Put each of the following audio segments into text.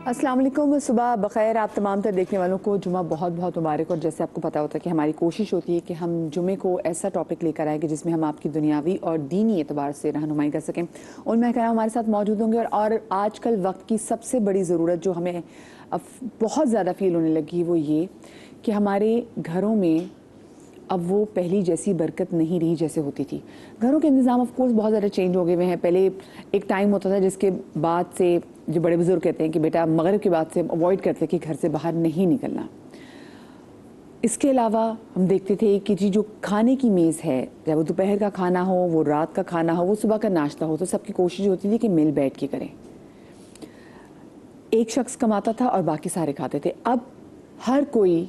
السلام علیکم، صبح بخیر آپ تمام تر دیکھنے والوں کو جمعہ بہت بہت مبارک. اور جیسے آپ کو پتہ ہوتا ہے کہ ہماری کوشش ہوتی ہے کہ ہم جمعے کو ایسا ٹاپک لے کر آئیں کہ جس میں ہم آپ کی دنیاوی اور دینی اعتبار سے رہنمائی کر سکیں. ان میں کرام ہمارے ساتھ موجود ہوں گے. اور آج کل وقت کی سب سے بڑی ضرورت جو ہمیں بہت زیادہ فیل ہونے لگی وہ یہ کہ ہمارے گھروں میں اب وہ پہلی جیسی برکت نہیں رہی جیسے ہوتی تھی. گھروں کے نظام آف کورس بہت زیادہ چینج ہو گئے ہوئے ہیں. پہلے ایک ٹائم ہوتا تھا جس کے بعد سے جو بڑے بزرگ کہتے ہیں کہ بیٹا مغرب کے بعد سے اوائڈ کرتے کہ گھر سے باہر نہیں نکلنا. اس کے علاوہ ہم دیکھتے تھے کہ جو کھانے کی میز ہے، چاہے وہ دوپہر کا کھانا ہو، وہ رات کا کھانا ہو، وہ صبح کا ناشتہ ہو، تو سب کی کوشش ہوتی تھی کہ مل بیٹھ کے کریں. ایک شخص کماتا تھا اور باقی سارے کھاتے تھے. اب ہر کوئی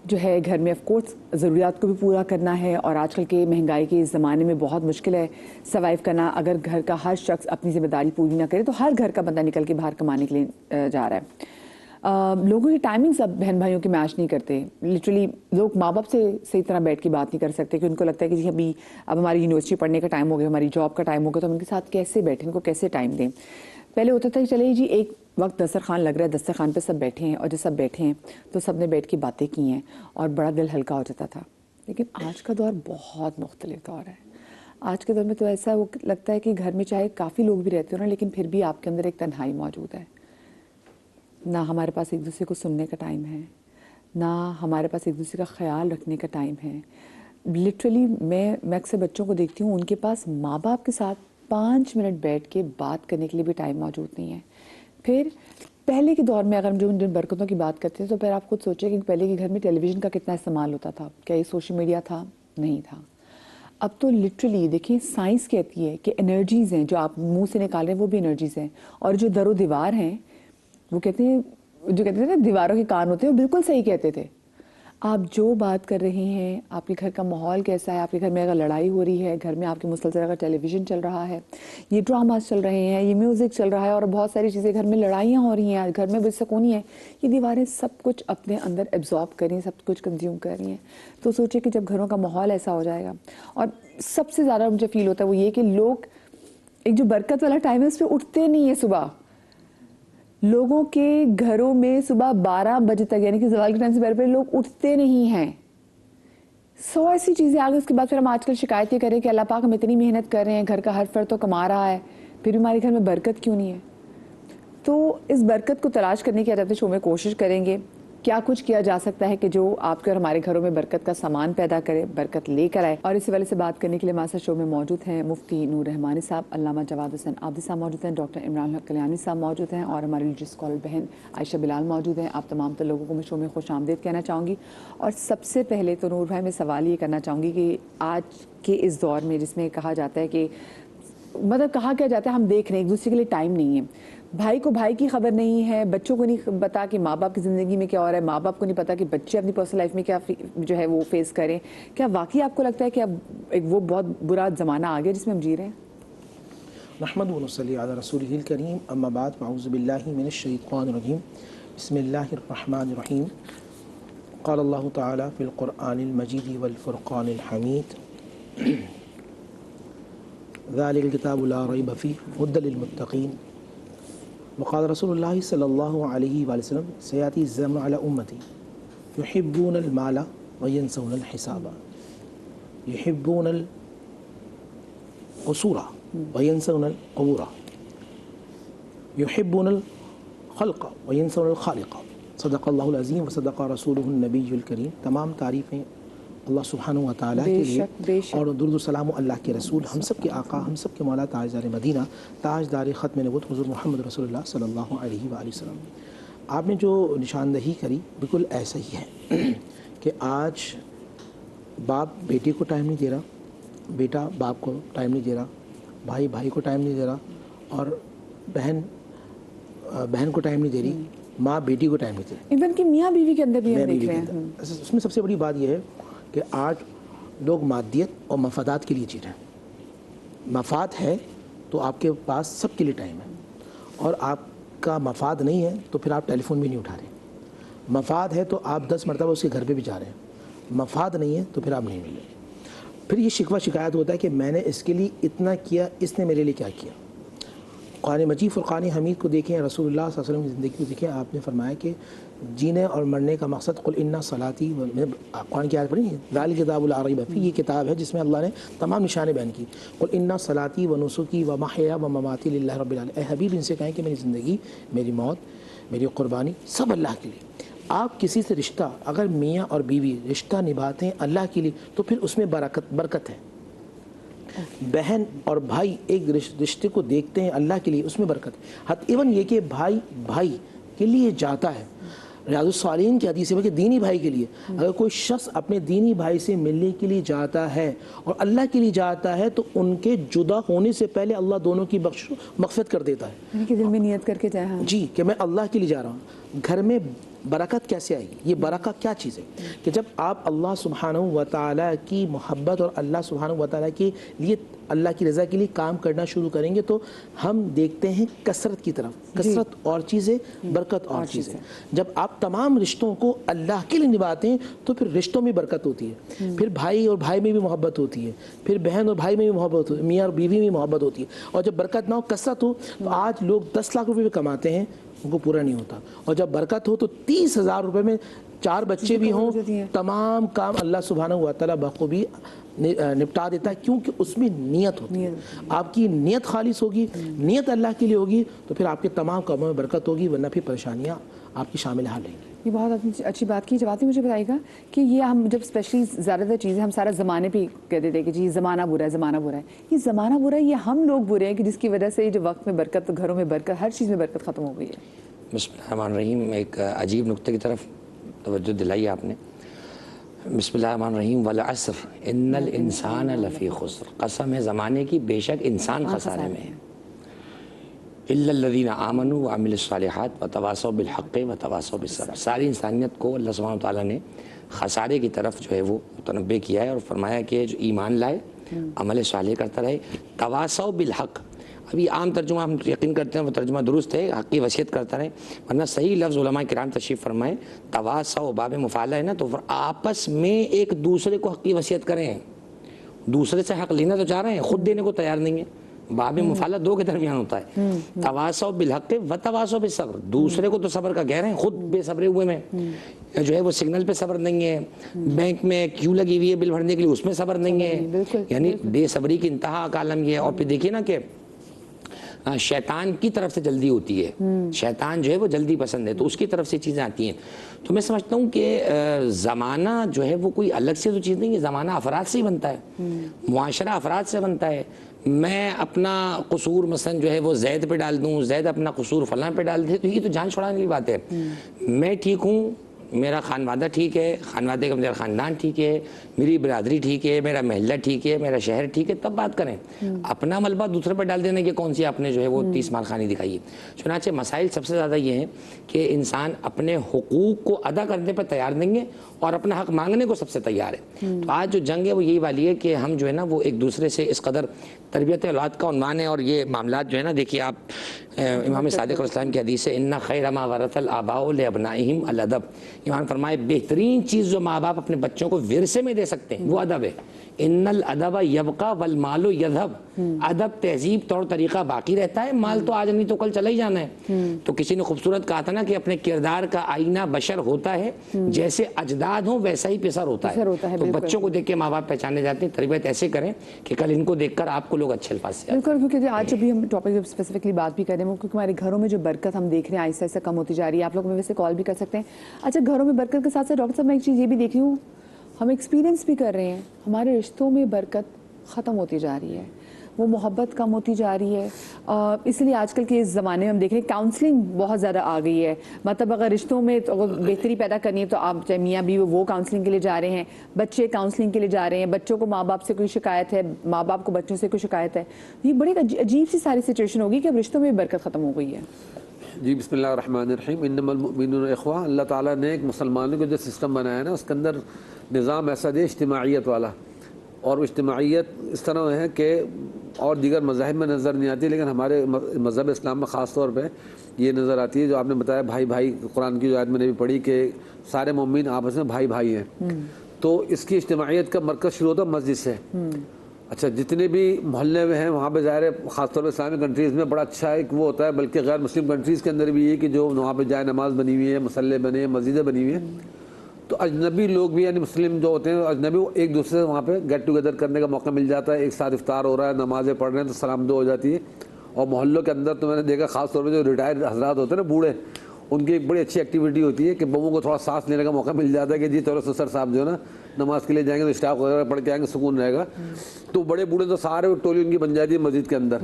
جو ہے گھر میں آف کورس ضروریات کو بھی پورا کرنا ہے، اور آج کل کے مہنگائی کے اس زمانے میں بہت مشکل ہے سروائیو کرنا. اگر گھر کا ہر شخص اپنی ذمہ داری پوری نہ کرے تو ہر گھر کا بندہ نکل کے باہر کمانے کے لیے جا رہا ہے. لوگوں کی ٹائمنگز اب بہن بھائیوں کے میچ نہیں کرتے. لٹرلی لوگ ماں باپ سے صحیح طرح بیٹھ کے بات نہیں کر سکتے کہ ان کو لگتا ہے کہ جی اب ہماری یونیورسٹی پڑھنے کا ٹائم ہو گیا، ہماری جاب کا ٹائم ہو گیا، تو ہم ان کے ساتھ کیسے بیٹھیں، ان کو کیسے ٹائم دیں. پہلے ہوتا تھا کہ چلے جی ایک وقت دسترخوان لگ رہا ہے، دسترخوان پہ سب بیٹھے ہیں، اور جب سب بیٹھے ہیں تو سب نے بیٹھ کے باتیں کی ہیں اور بڑا دل ہلکا ہو جاتا تھا. لیکن آج کا دور بہت مختلف دور ہے. آج کے دور میں تو ایسا لگتا ہے کہ گھر میں چاہے کافی لوگ بھی رہتے ہو نا، لیکن پھر بھی آپ کے اندر ایک تنہائی موجود ہے. نہ ہمارے پاس ایک دوسرے کو سننے کا ٹائم ہے، نہ ہمارے پاس ایک دوسرے کا خیال رکھنے کا ٹائم ہے. لٹرلی میں اکثر بچوں کو دیکھتی ہوں، ان کے پاس ماں باپ کے ساتھ 5 منٹ بیٹھ کے بات کرنے کے لیے بھی ٹائم موجود نہیں ہے. پھر پہلے کے دور میں اگر ہم جن برکتوں کی بات کرتے ہیں تو پھر آپ خود سوچیں کہ پہلے کے گھر میں ٹیلی ویژن کا کتنا استعمال ہوتا تھا. کیا یہ سوشل میڈیا تھا؟ نہیں تھا. اب تو لٹرلی دیکھیں سائنس کہتی ہے کہ انرجیز ہیں جو آپ منہ سے نکال رہے ہیں وہ بھی انرجیز ہیں. اور جو در و دیوار ہیں وہ کہتے ہیں، جو کہتے تھے دیواروں کے کان ہوتے ہیں، وہ بالکل صحیح کہتے تھے. آپ جو بات کر رہے ہیں، آپ کے گھر کا ماحول کیسا ہے، آپ کے گھر میں اگر لڑائی ہو رہی ہے، گھر میں آپ کے مسلسل اگر ٹیلی ویژن چل رہا ہے، یہ ڈراماز چل رہے ہیں، یہ میوزک چل رہا ہے، اور بہت ساری چیزیں گھر میں لڑائیاں ہو رہی ہیں، گھر میں بے سکونی ہے، یہ دیواریں سب کچھ اپنے اندر ایبزارب کر رہی ہیں، سب کچھ کنزیوم کر رہی ہیں. تو سوچیں کہ جب گھروں کا ماحول ایسا ہو جائے گا. اور سب سے زیادہ مجھے فیل ہوتا ہے وہ یہ کہ لوگ ایک جو برکت والا ٹائم ہے اس پہ اٹھتے نہیں ہیں. صبح لوگوں کے گھروں میں صبح 12 بجے تک یعنی کہ زوال کے ٹائم سے پہلے لوگ اٹھتے نہیں ہیں. 100 ایسی چیزیں آ گئی. اس کے بعد پھر ہم آج کل شکایت یہ کریں کہ اللہ پاک ہم اتنی محنت کر رہے ہیں، گھر کا ہر فرد تو کما رہا ہے، پھر بھی ہمارے گھر میں برکت کیوں نہیں ہے. تو اس برکت کو تلاش کرنے کی آج شو میں کوشش کریں گے کیا کچھ کیا جا سکتا ہے کہ جو آپ کے اور ہمارے گھروں میں برکت کا سامان پیدا کرے، برکت لے کر آئے. اور اسی والے سے بات کرنے کے لیے ہمارے ساتھ شو میں موجود ہیں مفتی نور رحمانی صاحب، علامہ جواد حسین عابدی صاحب موجود ہیں، ڈاکٹر عمران الحق کلیانی صاحب موجود ہیں، اور ہماری ریلیجیس اسکالر بہن عائشہ بلال موجود ہیں. آپ تمام تر لوگوں کو میں شو میں خوش آمدید کہنا چاہوں گی. اور سب سے پہلے تو نور بھائی میں سوال یہ کرنا چاہوں گی کہ آج کے اس دور میں جس میں کہا جاتا ہے کہ مطلب کہا کیا جاتا ہے ہم دیکھ رہے ہیں ایک دوسرے کے لیے ٹائم نہیں ہے، بھائی کو بھائی کی خبر نہیں ہے، بچوں کو نہیں پتا کہ ماں باپ کی زندگی میں کیا ہو رہا ہے، ماں باپ کو نہیں پتا کہ بچے اپنی پرسنل لائف میں کیا جو ہے وہ فیس کریں. کیا واقعی آپ کو لگتا ہے کہ اب ایک وہ بہت برا زمانہ آ گیا جس میں ہم جی رہے ہیں؟ نحمد و نصلی علی رسولہ الکریم، اما بعد، فاعوذ باللہ من الشیطان الرجیم، بسم اللہ الرحمن الرحیم. قال اللہ تعالی فی القرآن المجید والفرقان الحمید، ذالک الکتاب لا ریب فیہ ھدی للمتقین. وقال رسول اللہ صلی اللہ علیہ وآلہ وسلم سیاتی الزمن علی امتی یحبون المال وینسون الحساب، یحبون القصور وینسون القبور، یحبون الخلق وینسون الخالق. صدق اللہ العظیم وصدق رسولہ النبی الکریم. تمام تعریفیں اللہ سبحانہ و تعالیٰ کے لیے، اور درود و سلام اللہ کے رسول، ہم سب کے آقا، ہم سب کے مولا، تاجدار مدینہ، تاجدار ختم نبوت حضور محمد رسول اللہ صلی اللہ علیہ وآلہ وسلم. آپ نے جو نشاندہی کری بالکل ایسا ہی ہے کہ آج باپ بیٹے کو ٹائم نہیں دے رہا، بیٹا باپ کو ٹائم نہیں دے رہا، بھائی بھائی کو ٹائم نہیں دے رہا، اور بہن بہن کو ٹائم نہیں دے رہی، ماں بیٹی کو ٹائم نہیں دے رہی. ایون کہ میاں بیوی کے اندر بھی ہم دیکھ رہے ہیں. اس میں سب سے بڑی بات یہ ہے کہ آج لوگ مادیت اور مفادات کے لیے جی رہے ہیں. مفاد ہے تو آپ کے پاس سب کے لیے ٹائم ہے، اور آپ کا مفاد نہیں ہے تو پھر آپ ٹیلی فون بھی نہیں اٹھا رہے. مفاد ہے تو آپ 10 مرتبہ اس کے گھر پہ بھی جا رہے ہیں، مفاد نہیں ہے تو پھر آپ نہیں ملے. پھر یہ شکوہ شکایت ہوتا ہے کہ میں نے اس کے لیے اتنا کیا، اس نے میرے لیے کیا کیا. قرآن مجید فرقان حمید کو دیکھیں، رسول اللہ صلی اللہ علیہ وسلم کی زندگی کو دیکھیں، آپ نے فرمایا کہ جینے اور مرنے کا مقصد قل ان صلاتی، قرآن کی آیت پڑھی ذالک کتاب لا ریب فیہ، یہ کتاب ہے جس میں اللہ نے تمام نشانیں بیان کی، قل ان صلاتی و نسکی و محیا و مماتی للہ رب العالمین، اے حبیب ان سے کہیں کہ میری زندگی، میری موت، میری قربانی سب اللہ کے لیے۔ آپ کسی سے رشتہ، اگر میاں اور بیوی رشتہ نبھاتے ہیں اللہ کے لیے تو پھر اس میں برکت ہے۔ بہن اور بھائی ایک رشتے کو دیکھتے ہیں اللہ کے لیے، اس میں برکت ہے۔ ایون یہ کہ بھائی بھائی کے لیے جاتا ہے، ریاض الصالحین کی حدیث ہے کہ دینی بھائی کے لیے اگر کوئی شخص اپنے دینی بھائی سے ملنے کے لیے جاتا ہے اور اللہ کے لیے جاتا ہے تو ان کے جدا ہونے سے پہلے اللہ دونوں کی مغفرت کر دیتا ہے، یعنی کہ دل میں نیت کر کے جائے جی کہ میں اللہ کے لیے جا رہا ہوں۔ گھر میں برکت کیسے آئے گی؟ یہ برکت کیا چیز ہے کہ جب آپ اللہ سبحانہ و تعالیٰ کی محبت اور اللہ سبحانہ و تعالیٰ کے لیے، اللہ کی رضا کے لیے کام کرنا شروع کریں گے تو ہم دیکھتے ہیں کثرت کی طرف، کثرت اور چیزیں، برکت اور چیزیں۔ جب آپ تمام رشتوں کو اللہ کے لیے نبھاتے ہیں تو پھر رشتوں میں برکت ہوتی ہے، پھر بھائی اور بھائی میں بھی محبت ہوتی ہے، پھر بہن اور بھائی میں بھی محبت ہوتی ہے، میاں اور بیوی میں محبت ہوتی ہے۔ اور جب برکت نہ ہو، کثرت ہو، تو آج لوگ 10 لاکھ روپے بھی کماتے ہیں، ان کو پورا نہیں ہوتا، اور جب برکت ہو تو 30,000 روپے میں 4 بچے بھی ہوں، تمام کام اللہ سبحانہ و تعالیٰ بخوبی نپٹا دیتا ہے، کیونکہ اس میں نیت ہوتی ہے۔ آپ کی نیت خالص ہوگی، نیت اللہ کے لیے ہوگی تو پھر آپ کے تمام کاموں میں برکت ہوگی، ورنہ پھر پریشانیاں آپ کی شامل حال رہیں گی۔ یہ بہت اچھی بات کی جواد، مجھے بتائے گا کہ یہ ہم جب اسپیشلی زیادہ تر چیزیں ہم سارا زمانے پہ کہتے تھے کہ جی زمانہ برا ہے، زمانہ برا ہے، یہ زمانہ برا ہے، یہ ہم لوگ برے ہیں کہ جس کی وجہ سے جو وقت میں برکت، گھروں میں برکت، ہر چیز میں برکت ختم ہو گئی ہے۔ بسم اللہ الرحمن الرحیم، ایک عجیب نقطے کی طرف توجہ دلائی آپ نے۔ بسم اللہ الرحمن الرحیم، والعصر ان الانسان لفی خسر، قسم ہے زمانے کی، بے شک انسان خسارے میں ہے، الا الذین آمنوا وعملوا الصالحات وتواصوا بالحق وتواصوا بالصبر، ساری انسانیت کو اللہ سبحانہ وتعالیٰ نے خسارے کی طرف جو ہے وہ متنبع کیا ہے اور فرمایا کہ جو ایمان لائے، عمل صالح کرتا رہے، تواصوا بالحق۔ ابھی عام ترجمہ ہم یقین کرتے ہیں وہ ترجمہ درست ہے، حق کی وصیت کرتا رہے، ورنہ صحیح لفظ علماء کرام تشریف فرمائے تواصوا، باب مفعلہ ہے نا، تو آپس میں ایک دوسرے کو حق کی وصیت کریں، دوسرے سے حق لینا تو چاہ رہے ہیں، خود دینے کو تیار نہیں ہے، باب مفعلہ 2 کے درمیان ہوتا ہے، تواصوا بالحق وتواصوا بالصبر، دوسرے کو تو صبر کا کہہ رہے ہیں، خود بے صبرے ہوئے میں جو ہے وہ سگنل پہ صبر نہیں ہے، بینک میں کیوں لگی ہوئی ہے بل بھرنے کے لیے، اس میں صبر نہیں ہے، یعنی بے صبری کی انتہا کا عالم یہ ہے۔ اور پھر دیکھیے نا کہ شیطان کی طرف سے جلدی ہوتی ہے، شیطان جو ہے وہ جلدی پسند ہے، تو اس کی طرف سے چیزیں آتی ہیں۔ تو میں سمجھتا ہوں کہ زمانہ جو ہے وہ کوئی الگ سے تو چیز نہیں ہے، زمانہ افراد سے ہی بنتا ہے، معاشرہ افراد سے بنتا ہے۔ میں اپنا قصور مثلا جو ہے وہ زید پہ ڈال دوں، زید اپنا قصور فلاں پہ ڈال دے، تو یہ تو جان چھڑانے کی بات ہے۔ میں ٹھیک ہوں، میرا خانوادہ ٹھیک ہے، خانوادے کا میرا خاندان ٹھیک ہے، میری برادری ٹھیک ہے، میرا محلہ ٹھیک ہے، میرا شہر ٹھیک ہے، تب بات کریں۔ اپنا ملبہ دوسرے پر ڈال دینے کی کون سی آپ نے جو ہے وہ 30 مال خانی دکھائی ہے۔ چنانچہ مسائل سب سے زیادہ یہ ہیں کہ انسان اپنے حقوق کو ادا کرنے پر تیار نہیں ہے اور اپنا حق مانگنے کو سب سے تیار ہے۔ تو آج جو جنگ ہے وہ یہی والی ہے کہ ہم جو ہے نا وہ ایک دوسرے سے اس قدر تربیت اولاد کا عنوان ہے، اور یہ معاملات جو ہے نا، دیکھیے آپ امام صادق علیہ السلام کی حدیث ہے ان خیر ما ورث الآباء لأبنائهم الادب، امام فرمائے بہترین چیز جو ماں باپ اپنے بچوں کو ورثے میں دے سکتے ہیں وہ ادب ہے۔ ان الادب یبقى والمال یذهب، ادب تہذیب طور طریقہ باقی رہتا ہے، مال تو آج نہیں تو کل چلا ہی جانا ہے۔ تو کسی نے خوبصورت کہا تھا نا کہ اپنے کردار کا آئینہ بشر ہوتا ہے، جیسے اجداد ہوں ویسا ہی پسر ہوتا ہے۔ تو بچوں کو دیکھ کے ماں باپ پہچانے جاتے ہیں، تربیت ایسے کریں کہ کل ان کو دیکھ کر آپ کو لوگ اچھے الفاظ سے بالکل، کیونکہ آج جب بھی ہم ٹاپک جب اسپیسیفکلی بات بھی کریں، کیونکہ ہمارے گھروں میں جو برکت ہم دیکھ رہے ہیں آہستہ آہستہ کم ہوتی جا رہی ہے۔ آپ لوگ ویسے کال بھی کر سکتے ہیں۔ اچھا، گھروں میں برکت کے ساتھ ساتھ ڈاکٹر صاحب میں ایک چیز یہ بھی دیکھ رہی ہوں، ہم ایکسپیرینس بھی کر رہے ہیں، ہمارے رشتوں میں برکت ختم ہوتی جا رہی ہے، وہ محبت کم ہوتی جا رہی ہے۔ اس لیے آج کل کے اس زمانے میں ہم دیکھ رہے ہیں کاؤنسلنگ بہت زیادہ آ گئی ہے، مطلب اگر رشتوں میں بہتری پیدا کرنی ہے تو آپ چاہے میاں بھی وہ کاؤنسلنگ کے لیے جا رہے ہیں، بچے کاؤنسلنگ کے لیے جا رہے ہیں، بچوں کو ماں باپ سے کوئی شکایت ہے، ماں باپ کو بچوں سے کوئی شکایت ہے، یہ بڑی عجیب سی ساری سچویشن ہوگی کہ اب رشتوں میں برکت ختم ہو گئی ہے۔ جی بسم اللہ الرحمن الرحیم، انما المؤمنون اخوہ، اللہ تعالیٰ نے ایک مسلمانوں کو جو سسٹم بنایا ہے نا، اس کے اندر نظام ایسا دے اجتماعیت والا، اور اجتماعیت اس طرح ہے کہ اور دیگر مذاہب میں نظر نہیں آتی، لیکن ہمارے مذہب اسلام میں خاص طور پہ یہ نظر آتی ہے، جو آپ نے بتایا بھائی بھائی، قرآن کی جو آیت میں نے بھی پڑھی کہ سارے مومن آپس میں بھائی بھائی ہیں، تو اس کی اجتماعیت کا مرکز شروع ہوتا ہے مسجد سے، اچھا جتنے بھی محلے میں ہیں وہاں پہ ظاہر ہے خاص طور پہ اسلامی کنٹریز میں بڑا اچھا ایک وہ ہوتا ہے، بلکہ غیر مسلم کنٹریز کے اندر بھی یہ کہ جو وہاں پہ جائے نماز بنی ہوئی ہے، مصلے بنے ہیں، مسجدیں بنی ہوئی ہیں، تو اجنبی لوگ بھی یعنی مسلم جو ہوتے ہیں اجنبی وہ ایک دوسرے سے وہاں پہ گیٹ ٹوگیدر کرنے کا موقع مل جاتا ہے، ایک ساتھ افطار ہو رہا ہے، نمازیں پڑھ رہے ہیں تو سلام دو ہو جاتی ہے. اور محلوں کے اندر تو میں نے دیکھا خاص طور پہ جو ریٹائرڈ حضرات ہوتے ہیں نا بوڑھے، ان کی ایک بڑی اچھی ایکٹیویٹی ہوتی ہے کہ بہوؤں کو تھوڑا سانس لینے کا موقع مل جاتا ہے کہ جی چلو سسر صاحب جو ہے نا نماز کے لیے جائیں گے تو اسٹاف وغیرہ پڑھ کے آئیں گے، سکون رہے گا. تو بڑے بوڑھے تو سارے ٹولی ان کی بن جاتی ہے مسجد کے اندر.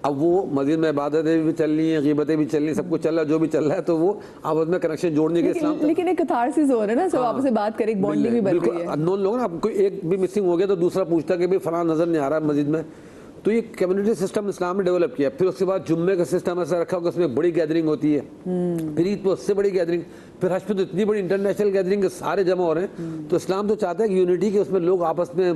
اب وہ مسجد میں عبادتیں بھی چل رہی ہیں، غیبتیں بھی چل رہی ہیں، سب کچھ چل رہا ہے، جو بھی چل رہا ہے، تو وہ آپس میں کنیکشن جوڑنے کے اسلام. لیکن ایک کتھارسس ہو رہا ہے نا، سب آپس میں بات کریں، ایک بانڈنگ بھی بن رہی ہے. انون لوگ نا، اب کوئی ایک بھی مسنگ ہو گیا تو دوسرا پوچھتا ہے کہ بھائی فلاں نظر نہیں آ رہا ہے مسجد میں. تو یہ کمیونٹی سسٹم اسلام نے ڈیولپ کیا. پھر اس کے بعد جمعے کا سسٹم ایسا رکھا کہ اس میں بڑی گیدرنگ ہوتی ہے، پھر عید پہ اس سے بڑی گیدرنگ، پھر حج پہ تو اتنی بڑی انٹرنیشنل گیدرنگ کہ سارے جمع ہو رہے ہیں. تو اسلام تو چاہتا ہے کہ یونٹی کہ اس میں لوگ آپس میں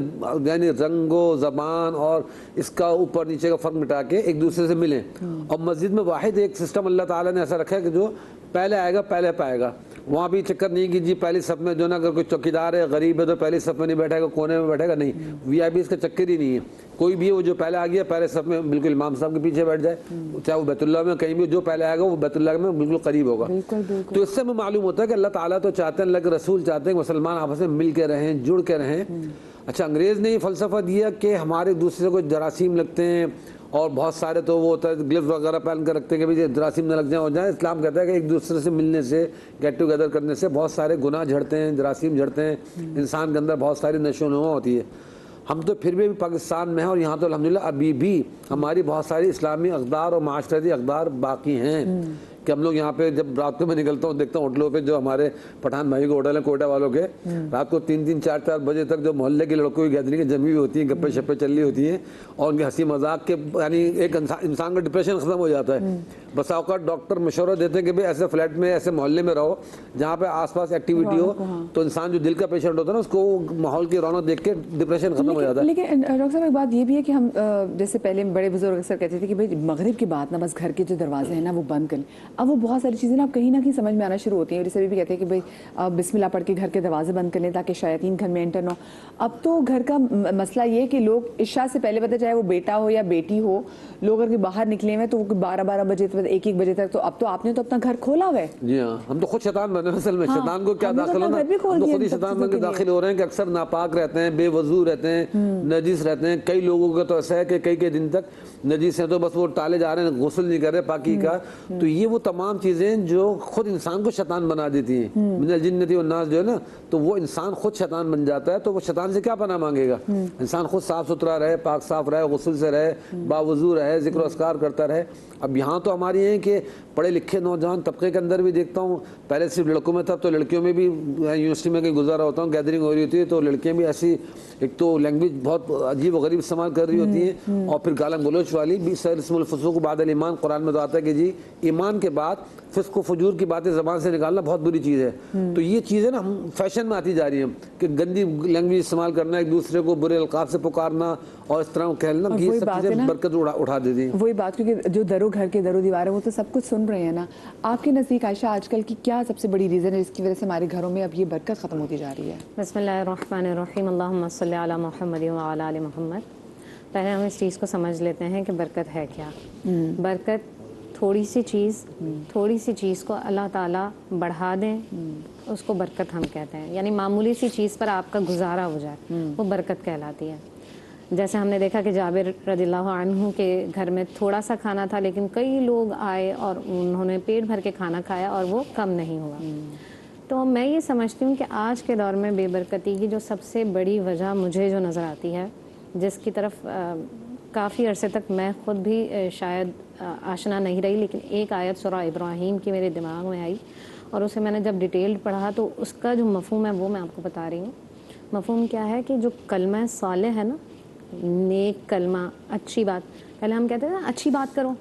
یعنی رنگ و زبان اور اس کا اوپر نیچے کا فرق مٹا کے ایک دوسرے سے ملیں. اور مسجد میں واحد ایک سسٹم اللہ تعالیٰ نے ایسا رکھا ہے کہ جو پہلے آئے گا پہلے پائے گا. وہاں بھی چکر نہیں کہ جی پہلی صف میں جو نا اگر کوئی چوکیدار ہے غریب ہے تو پہلی صف میں نہیں بیٹھے گا، کونے میں بیٹھے گا، نہیں. وی آئی پی اس کا چکر ہی نہیں ہے. کوئی بھی وہ جو پہلے آ گیا پہلے صف میں بالکل امام صاحب کے پیچھے بیٹھ جائے، چاہے وہ بیت اللہ میں کہیں بھی، جو پہلے آئے گا وہ بیت اللہ میں بالکل قریب ہوگا. تو اس سے ہمیں معلوم ہوتا ہے کہ اللہ تعالیٰ تو چاہتے ہیں، اللہ کے رسول چاہتے ہیں کہ مسلمان آپس میں مل کے رہیں، جڑ کے رہیں. اچھا انگریز نے یہ فلسفہ دیا کہ ہمارے ایک دوسرے کو جراثیم لگتے ہیں اور بہت سارے تو وہ ہوتا ہے گلوز وغیرہ پہن کر رکھتے ہیں کہ جراثیم نہ لگ جائیں ہو جائیں. اسلام کہتا ہے کہ ایک دوسرے سے ملنے سے، گیٹ ٹوگیدر کرنے سے بہت سارے گناہ جھڑتے ہیں، جراثیم جھڑتے ہیں، انسان کے اندر بہت ساری نشو و نما ہوتی ہے. ہم تو پھر بھی پاکستان میں ہیں اور یہاں تو الحمدللہ ابھی بھی ہماری بہت ساری اسلامی اقدار اور معاشرتی اقدار باقی ہیں کہ ہم لوگ یہاں پہ جب رات کو میں نکلتا ہوں دیکھتا ہوں ہوٹلوں پہ جو ہمارے پٹھان بھائی کے ہوٹل ہیں کوئٹہ والوں کے، رات کو 3-3 4-4 بجے تک جو محلے کے لڑکوں کی گیدرنگ جمی ہوئی ہوتی ہیں، گپے شپے چل رہی ہوتی ہیں اور ان کے ہنسی مذاق کے یعنی ایک انسان کا ڈپریشن ختم ہو جاتا ہے. بسا اوقات ڈاکٹر مشورہ دیتے ہیں کہ بھائی ایسے فلیٹ میں ایسے محلے میں رہو جہاں پہ آس پاس ایکٹیویٹی ہو، تو انسان جو دل کا پیشنٹ ہوتا ہے نا اس کو ماحول کی رونق دیکھ کے ڈپریشن ختم ہو جاتا ہے. لیکن ڈاکٹر صاحب ایک بات یہ بھی ہے کہ ہم جیسے پہلے بڑے بزرگ اکثر کہتے تھے کہ بھائی مغرب کے بعد نا بس گھر کے جو دروازے ہیں نا وہ بند کریں. اب وہ بہت ساری چیزیں نا اب کہیں نہ کہیں سمجھ میں آنا شروع ہوتی ہیں. جیسے بھی کہتے ہیں کہ بھائی بسم اللہ پڑھ کے گھر کے دروازے بند کر لیں تاکہ شیاطین گھر میں انٹر نہ ہو. اب تو گھر کا مسئلہ یہ کہ لوگ عشاء سے پہلے پتہ چاہے وہ بیٹا ہو یا بیٹی ہو، لوگ اگر باہر نکلے ہوئے تو وہ 12 بجے 1 بجے تک، تو اب تو آپ نے تو اپنا گھر کھولا ہوا ہے. جی ہاں، ہم تو خود شیطان بنے اصل میں. شیطان کو کیا داخل ہونا، ہم تو خود ہی شیطان بن کے داخل ہو رہے ہیں کہ اکثر ناپاک رہتے ہیں، بے وضو رہتے ہیں، نجس رہتے ہیں. کئی لوگوں کا تو ایسا ہے کہ کئی دن تک نجس ہیں تو بس وہ ٹالے جا رہے ہیں، غسل نہیں کر رہے پاکی کا. تو یہ وہ تمام چیزیں جو خود انسان کو شیطان بنا دیتی ہیں. من الجنۃ والناس جو ہے نا، تو وہ انسان خود شیطان بن جاتا ہے. تو وہ شیطان سے کیا پناہ مانگے گا؟ انسان خود صاف ستھرا رہے، پاک صاف رہے، غسل سے رہے، باوضو رہے، ذکر و اذکار کرتا رہے. اب یہاں تو ہماری ہیں کہ پڑھے لکھے نوجوان طبقے کے اندر بھی دیکھتا ہوں، پہلے صرف لڑکوں میں تھا تو لڑکیوں میں بھی یونیورسٹی میں کہیں گزارا ہوتا ہوں، گیدرنگ ہو رہی ہوتی ہے تو لڑکیاں بھی ایسی ایک تو لینگویج بہت عجیب و غریب استعمال کر رہی ہوتی ہیں اور پھر گالاں گلوچ والی بھی. اسم الفسوق بعد الایمان قرآن میں تو آتا ہے کہ جی ایمان کے بعد فسق و فجور کی باتیں زبان سے نکالنا بہت بری چیز ہے. تو یہ چیزیں نا ہم فیشن میں آتی جا رہی ہیں کہ گندی لینگویج استعمال کرنا، ایک دوسرے کو برے القاب سے پکارنا اور اس طرح کہنا، یہ سب چیزیں برکت اٹھا دیتی ہیں. وہی بات کیونکہ جو گھر کے در و دیوار ہے وہ تو سب کچھ سن رہے ہیں نا. آپ کے نزدیک عائشہ آج کل کی کیا سب سے بڑی ریزن ہے جس کی وجہ سے ہمارے گھروں میں اب یہ برکت ختم ہوتی جا رہی ہے؟ بسم اللہ الرحمن الرحیم، اللہم صلی علی محمد وعلی آل محمد. پہلے ہم اس چیز کو سمجھ لیتے ہیں کہ برکت ہے کیا. برکت تھوڑی سی چیز کو اللہ تعالیٰ بڑھا دیں، اس کو برکت ہم کہتے ہیں. یعنی معمولی سی چیز پر آپ کا گزارا ہو جائے وہ برکت کہلاتی ہے. جیسے ہم نے دیکھا کہ جابر رضی اللہ عنہ کے گھر میں تھوڑا سا کھانا تھا لیکن کئی لوگ آئے اور انہوں نے پیٹ بھر کے کھانا کھایا اور وہ کم نہیں ہوا. تو میں یہ سمجھتی ہوں کہ آج کے دور میں بے برکتی کی جو سب سے بڑی وجہ مجھے جو نظر آتی ہے، جس کی طرف کافی عرصے تک میں خود بھی شاید آشنا نہیں رہی، لیکن ایک آیت سورہ ابراہیم کی میرے دماغ میں آئی اور اسے میں نے جب ڈیٹیلڈ پڑھا تو اس کا جو مفہوم ہے وہ میں آپ کو بتا رہی ہوں. مفہوم کیا ہے کہ جو کلمہ صالح ہے نا، نیک کلمہ، اچھی بات. پہلے ہم کہتے ہیں نا اچھی بات کرو،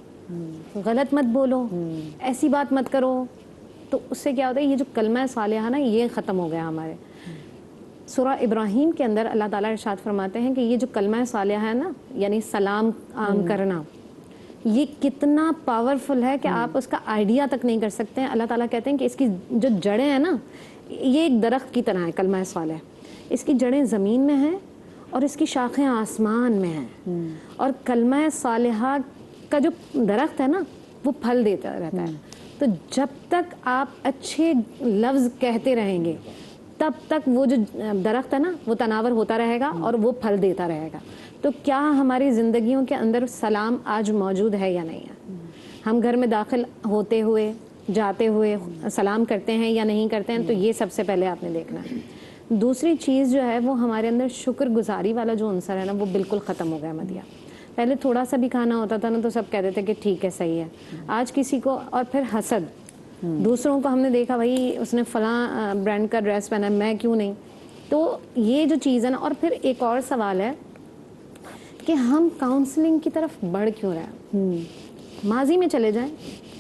غلط مت بولو، ایسی بات مت کرو. تو اس سے کیا ہوتا ہے، یہ جو کلمہ صالحہ ہے نا یہ ختم ہو گیا ہمارے. سورہ ابراہیم کے اندر اللہ تعالیٰ ارشاد فرماتے ہیں کہ یہ جو کلمہ صالحہ ہے نا، یعنی سلام عام کرنا، یہ کتنا پاورفل ہے کہ آپ اس کا آئیڈیا تک نہیں کر سکتے ہیں. اللہ تعالیٰ کہتے ہیں کہ اس کی جو جڑیں ہیں نا، یہ ایک درخت کی طرح ہے. کلمہ صالح، اس کی جڑیں زمین میں ہیں اور اس کی شاخیں آسمان میں ہیں، اور کلمہ صالحہ کا جو درخت ہے نا وہ پھل دیتا رہتا ہے. تو جب تک آپ اچھے لفظ کہتے رہیں گے تب تک وہ جو درخت ہے نا وہ تناور ہوتا رہے گا اور وہ پھل دیتا رہے گا. تو کیا ہماری زندگیوں کے اندر سلام آج موجود ہے یا نہیں ہے؟ ہم گھر میں داخل ہوتے ہوئے جاتے ہوئے سلام کرتے ہیں یا نہیں کرتے ہیں؟ تو یہ سب سے پہلے آپ نے دیکھنا ہے. دوسری چیز جو ہے وہ ہمارے اندر شکر گزاری والا جو عنصر ہے نا وہ بالکل ختم ہو گیا مدیہ. پہلے تھوڑا سا بھی کھانا ہوتا تھا نا تو سب کہتے تھے کہ ٹھیک ہے صحیح ہے. آج کسی کو، اور پھر حسد، دوسروں کو ہم نے دیکھا بھائی اس نے فلاں برانڈ کا ڈریس پہنا ہے میں کیوں نہیں. تو یہ جو چیز ہے نا، اور پھر ایک اور سوال ہے کہ ہم کاؤنسلنگ کی طرف بڑھ کیوں رہے ہیں؟ ماضی میں چلے جائیں،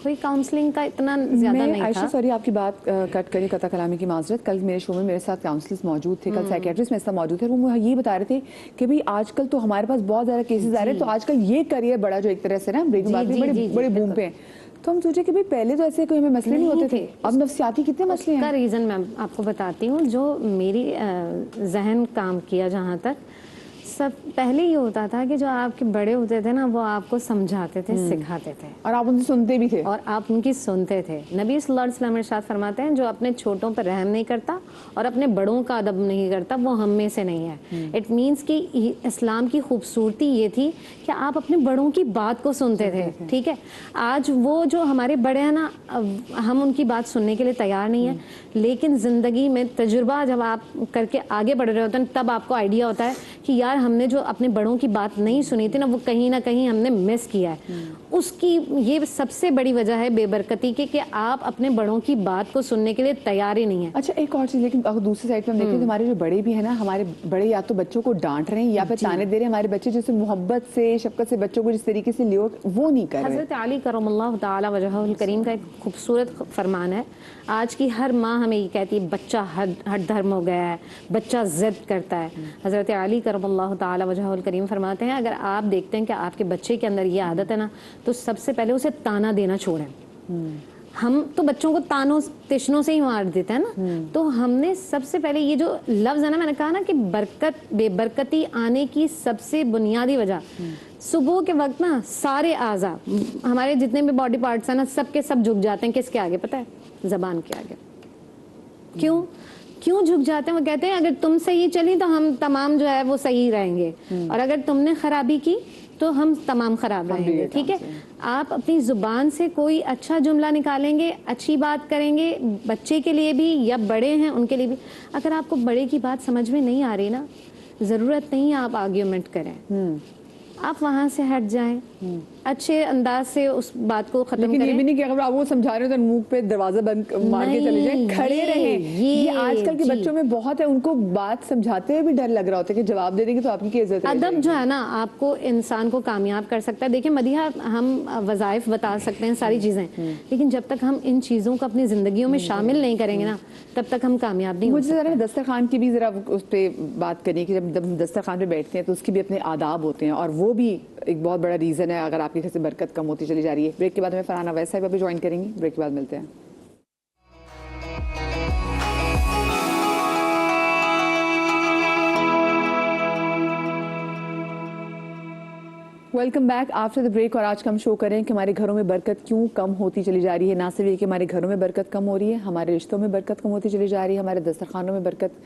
کوئی کاؤنسلنگ کا اتنا زیادہ نہیں تھا. عائشہ سوری آپ کی بات کٹ کری، قطع کلامی کی معذرت. کل میرے شو میں میرے ساتھ کاؤنسلرز موجود تھے، کل سائیکیٹرسٹ میرے ساتھ موجود تھے، اور وہ یہ بتا رہے تھے کہ بھئی آج کل تو ہمارے پاس بہت زیادہ کیسز آ رہے ہیں، تو آج کل یہ کریئر بڑا جو ایک طرح سے نا بریک بات بڑے بوم پہ ہیں. تو ہم سوچے کہ بھئی پہلے تو ایسے کوئی ہمیں مسئلے نہیں ہوتے تھے، اب نفسیاتی کتنے مسئلے ہیں. اس کا ریزن میں آپ کو بتاتی ہوں. جو میری ذہن کام کیا جہاں تک، سب پہلے یہ ہوتا تھا کہ جو آپ کے بڑے ہوتے تھے نا وہ آپ کو سمجھاتے تھے، سکھاتے تھے، اور آپ ان سے سنتے بھی تھے، اور آپ ان کی سنتے تھے. نبی صلی اللہ علیہ وسلم ارشاد فرماتے ہیں جو اپنے چھوٹوں پر رحم نہیں کرتا اور اپنے بڑوں کا ادب نہیں کرتا وہ ہم میں سے نہیں ہے. اٹ مینس کہ اسلام کی خوبصورتی یہ تھی کہ آپ اپنے بڑوں کی بات کو سنتے تھے. ٹھیک ہے، آج وہ جو ہمارے بڑے ہیں نا ہم ان کی بات سننے کے لیے تیار نہیں ہیں. لیکن زندگی میں تجربہ جب آپ کر کے آگے بڑھ رہے ہوتے ہیں تب آپ کو آئیڈیا ہوتا ہے کہ یار ہم نے جو اپنے بڑوں کی بات نہیں سنی تھی نا وہ کہیں نہ کہیں ہم نے مس کیا ہے. اس کی یہ سب سے بڑی وجہ ہے بے برکتی کی، کہ آپ اپنے بڑوں کی بات کو سننے کے لیے تیار ہی نہیں ہیں. اچھا ایک اور چیز، لیکن اگر دوسری سائڈ پہ ہم دیکھیں تو ہمارے جو بڑے بھی ہیں نا، ہمارے بڑے یا تو بچوں کو ڈانٹ رہے ہیں یا پھر تانے دے رہے ہیں. ہمارے بچے جیسے محبت سے شفقت سے بچوں کو جس طریقے سے لیو وہ نہیں کر رہے. حضرت علی کرم اللہ تعالی وجہہ الکریم کا ایک خوبصورت فرمان ہے. آج کی ہر ماں ہمیں یہ کہتی ہے بچہ ہٹ دھرم ہو گیا ہے، بچہ ضد کرتا ہے. حضرت علی کرم اللہ تعالی وجہہ الکریم فرماتے ہیں اگر آپ دیکھتے ہیں کہ آپ کے بچے کے اندر یہ عادت ہے نا تو سب سے پہلے اسے تانا دینا چھوڑیں. ہم تو بچوں کو تانوں تشنوں سے ہی مار دیتے ہیں نا. تو ہم نے سب سے پہلے یہ جو لفظ ہے نا، میں نے کہا نا کہ برکت بے برکتی آنے کی سب سے بنیادی وجہ صبح کے وقت نا سارے اعضاء ہمارے جتنے بھی باڈی پارٹس ہیں نا سب کے سب جھک جاتے ہیں. کس کے آگے پتہ ہے؟ زبان کے آگے. کیوں جھک جاتے ہیں؟ وہ کہتے ہیں اگر تم صحیح چلی تو ہم تمام جو ہے وہ صحیح رہیں گے، اور اگر تم نے خرابی کی تو ہم تمام خراب رہیں گے. ٹھیک ہے، آپ اپنی زبان سے کوئی اچھا جملہ نکالیں گے، اچھی بات کریں گے، بچے کے لیے بھی یا بڑے ہیں ان کے لیے بھی. اگر آپ کو بڑے کی بات سمجھ میں نہیں آ رہی نا، ضرورت نہیں آپ آرگیومنٹ کریں، آپ وہاں سے ہٹ جائیں، اچھے انداز سے اس بات کو ختم کریں. لیکن یہ بھی نہیں کہ اگر آپ وہ سمجھا رہے ہو تو منہ پہ دروازہ بند مار کے چلے جائیں، کھڑے رہیں. یہ آج کل کے بچوں میں بہت ہے، ان کو بات سمجھاتے ہوئے بھی ڈر لگ رہا ہوتا ہے کہ جواب دے دیں گے تو آپ کی عزت. ادب جو ہے نا آپ کو انسان کو کامیاب کر سکتا ہے. دیکھیں مدیحہ، ہم وظائف بتا سکتے ہیں ساری چیزیں، لیکن جب تک ہم ان چیزوں کو اپنی زندگیوں میں شامل نہیں کریں گے نا تب تک ہم کامیاب نہیں ہو سکتے. مجھے ذرا دسترخوان کی بھی ذرا اس پہ بات کرنی کہ جب دسترخوان پہ بیٹھتے ہیں تو اس کی بھی اپنے آداب ہوتے ہیں، اور وہ بھی ایک بہت بڑا ریزن ہے اگر آپ کے گھر سے برکت کم ہوتی چلی جا رہی ہے. بریک کے بعد ہمیں فرحانہ اویس صاحبہ بھی جوائن کریں گی. بریک کے بعد ملتے ہیں. Welcome back after the break. اور آج کا ہم شو کریں کہ ہمارے گھروں میں برکت کیوں کم ہوتی چلی جا رہی ہے. نہ صرف یہ کہ ہمارے گھروں میں برکت کم ہو رہی ہے، ہمارے رشتوں میں برکت کم ہوتی چلی جا رہی ہے، ہمارے دسترخوانوں میں برکت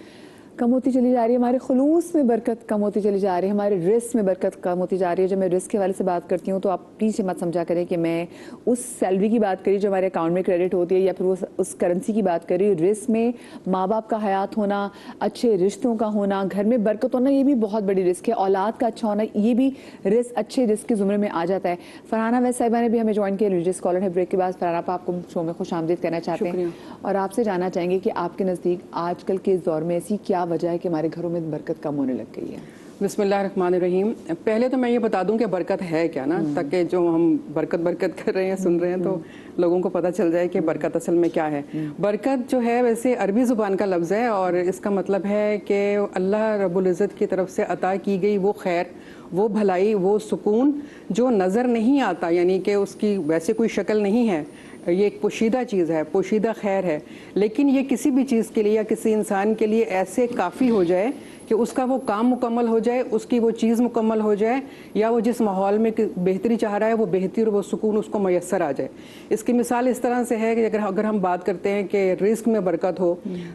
کم ہوتی چلی جا رہی ہے، ہمارے خلوص میں برکت کم ہوتی چلی جا رہی ہے، ہمارے رزق میں برکت کم ہوتی جا رہی ہے. جب میں رزق کے حوالے سے بات کرتی ہوں تو آپ پلیز مت سمجھا کریں کہ میں اس سیلری کی بات کری جو ہمارے اکاؤنٹ میں کریڈٹ ہوتی ہے یا پھر اس کرنسی کی بات کر رہی ہوں. رزق میں ماں باپ کا حیات ہونا، اچھے رشتوں کا ہونا، گھر میں برکت ہونا، یہ بھی بہت بڑی رزق ہے. اولاد کا اچھا ہونا یہ بھی رزق، اچھے رزق کے زمرے میں آ جاتا ہے. فرحانہ اویس صاحبہ نے بھی ہمیں جوائن کیا، ریلیجیس اسکالر ہے. بریک کے بعد فرحانہ آپ کو شو میں خوش آمدید کہنا چاہتے ہیں اور آپ سے جاننا چاہیں گے کہ آپ کے نزدیک آج کل کے اس دور میں ایسی کیا وجہ ہے کہ ہمارے گھروں میں برکت کم ہونے لگ گئی ہے. بسم اللہ الرحمن الرحیم. پہلے تو میں یہ بتا دوں کہ برکت ہے کیا نا، تاکہ جو ہم برکت کر رہے ہیں سن رہے ہیں تو لوگوں کو پتہ چل جائے کہ برکت اصل میں کیا ہے. برکت جو ہے ویسے عربی زبان کا لفظ ہے اور اس کا مطلب ہے کہ اللہ رب العزت کی طرف سے عطا کی گئی وہ خیر، وہ بھلائی، وہ سکون جو نظر نہیں آتا، یعنی کہ اس کی ویسے کوئی شکل نہیں ہے یہ ایک پوشیدہ چیز ہے, پوشیدہ خیر ہے, لیکن یہ کسی بھی چیز کے لیے یا کسی انسان کے لیے ایسے کافی ہو جائے کہ اس کا وہ کام مکمل ہو جائے, اس کی وہ چیز مکمل ہو جائے, یا وہ جس ماحول میں بہتری چاہ رہا ہے وہ بہتری اور وہ سکون اس کو میسر آ جائے. اس کی مثال اس طرح سے ہے کہ اگر ہم بات کرتے ہیں کہ رزق میں برکت ہو,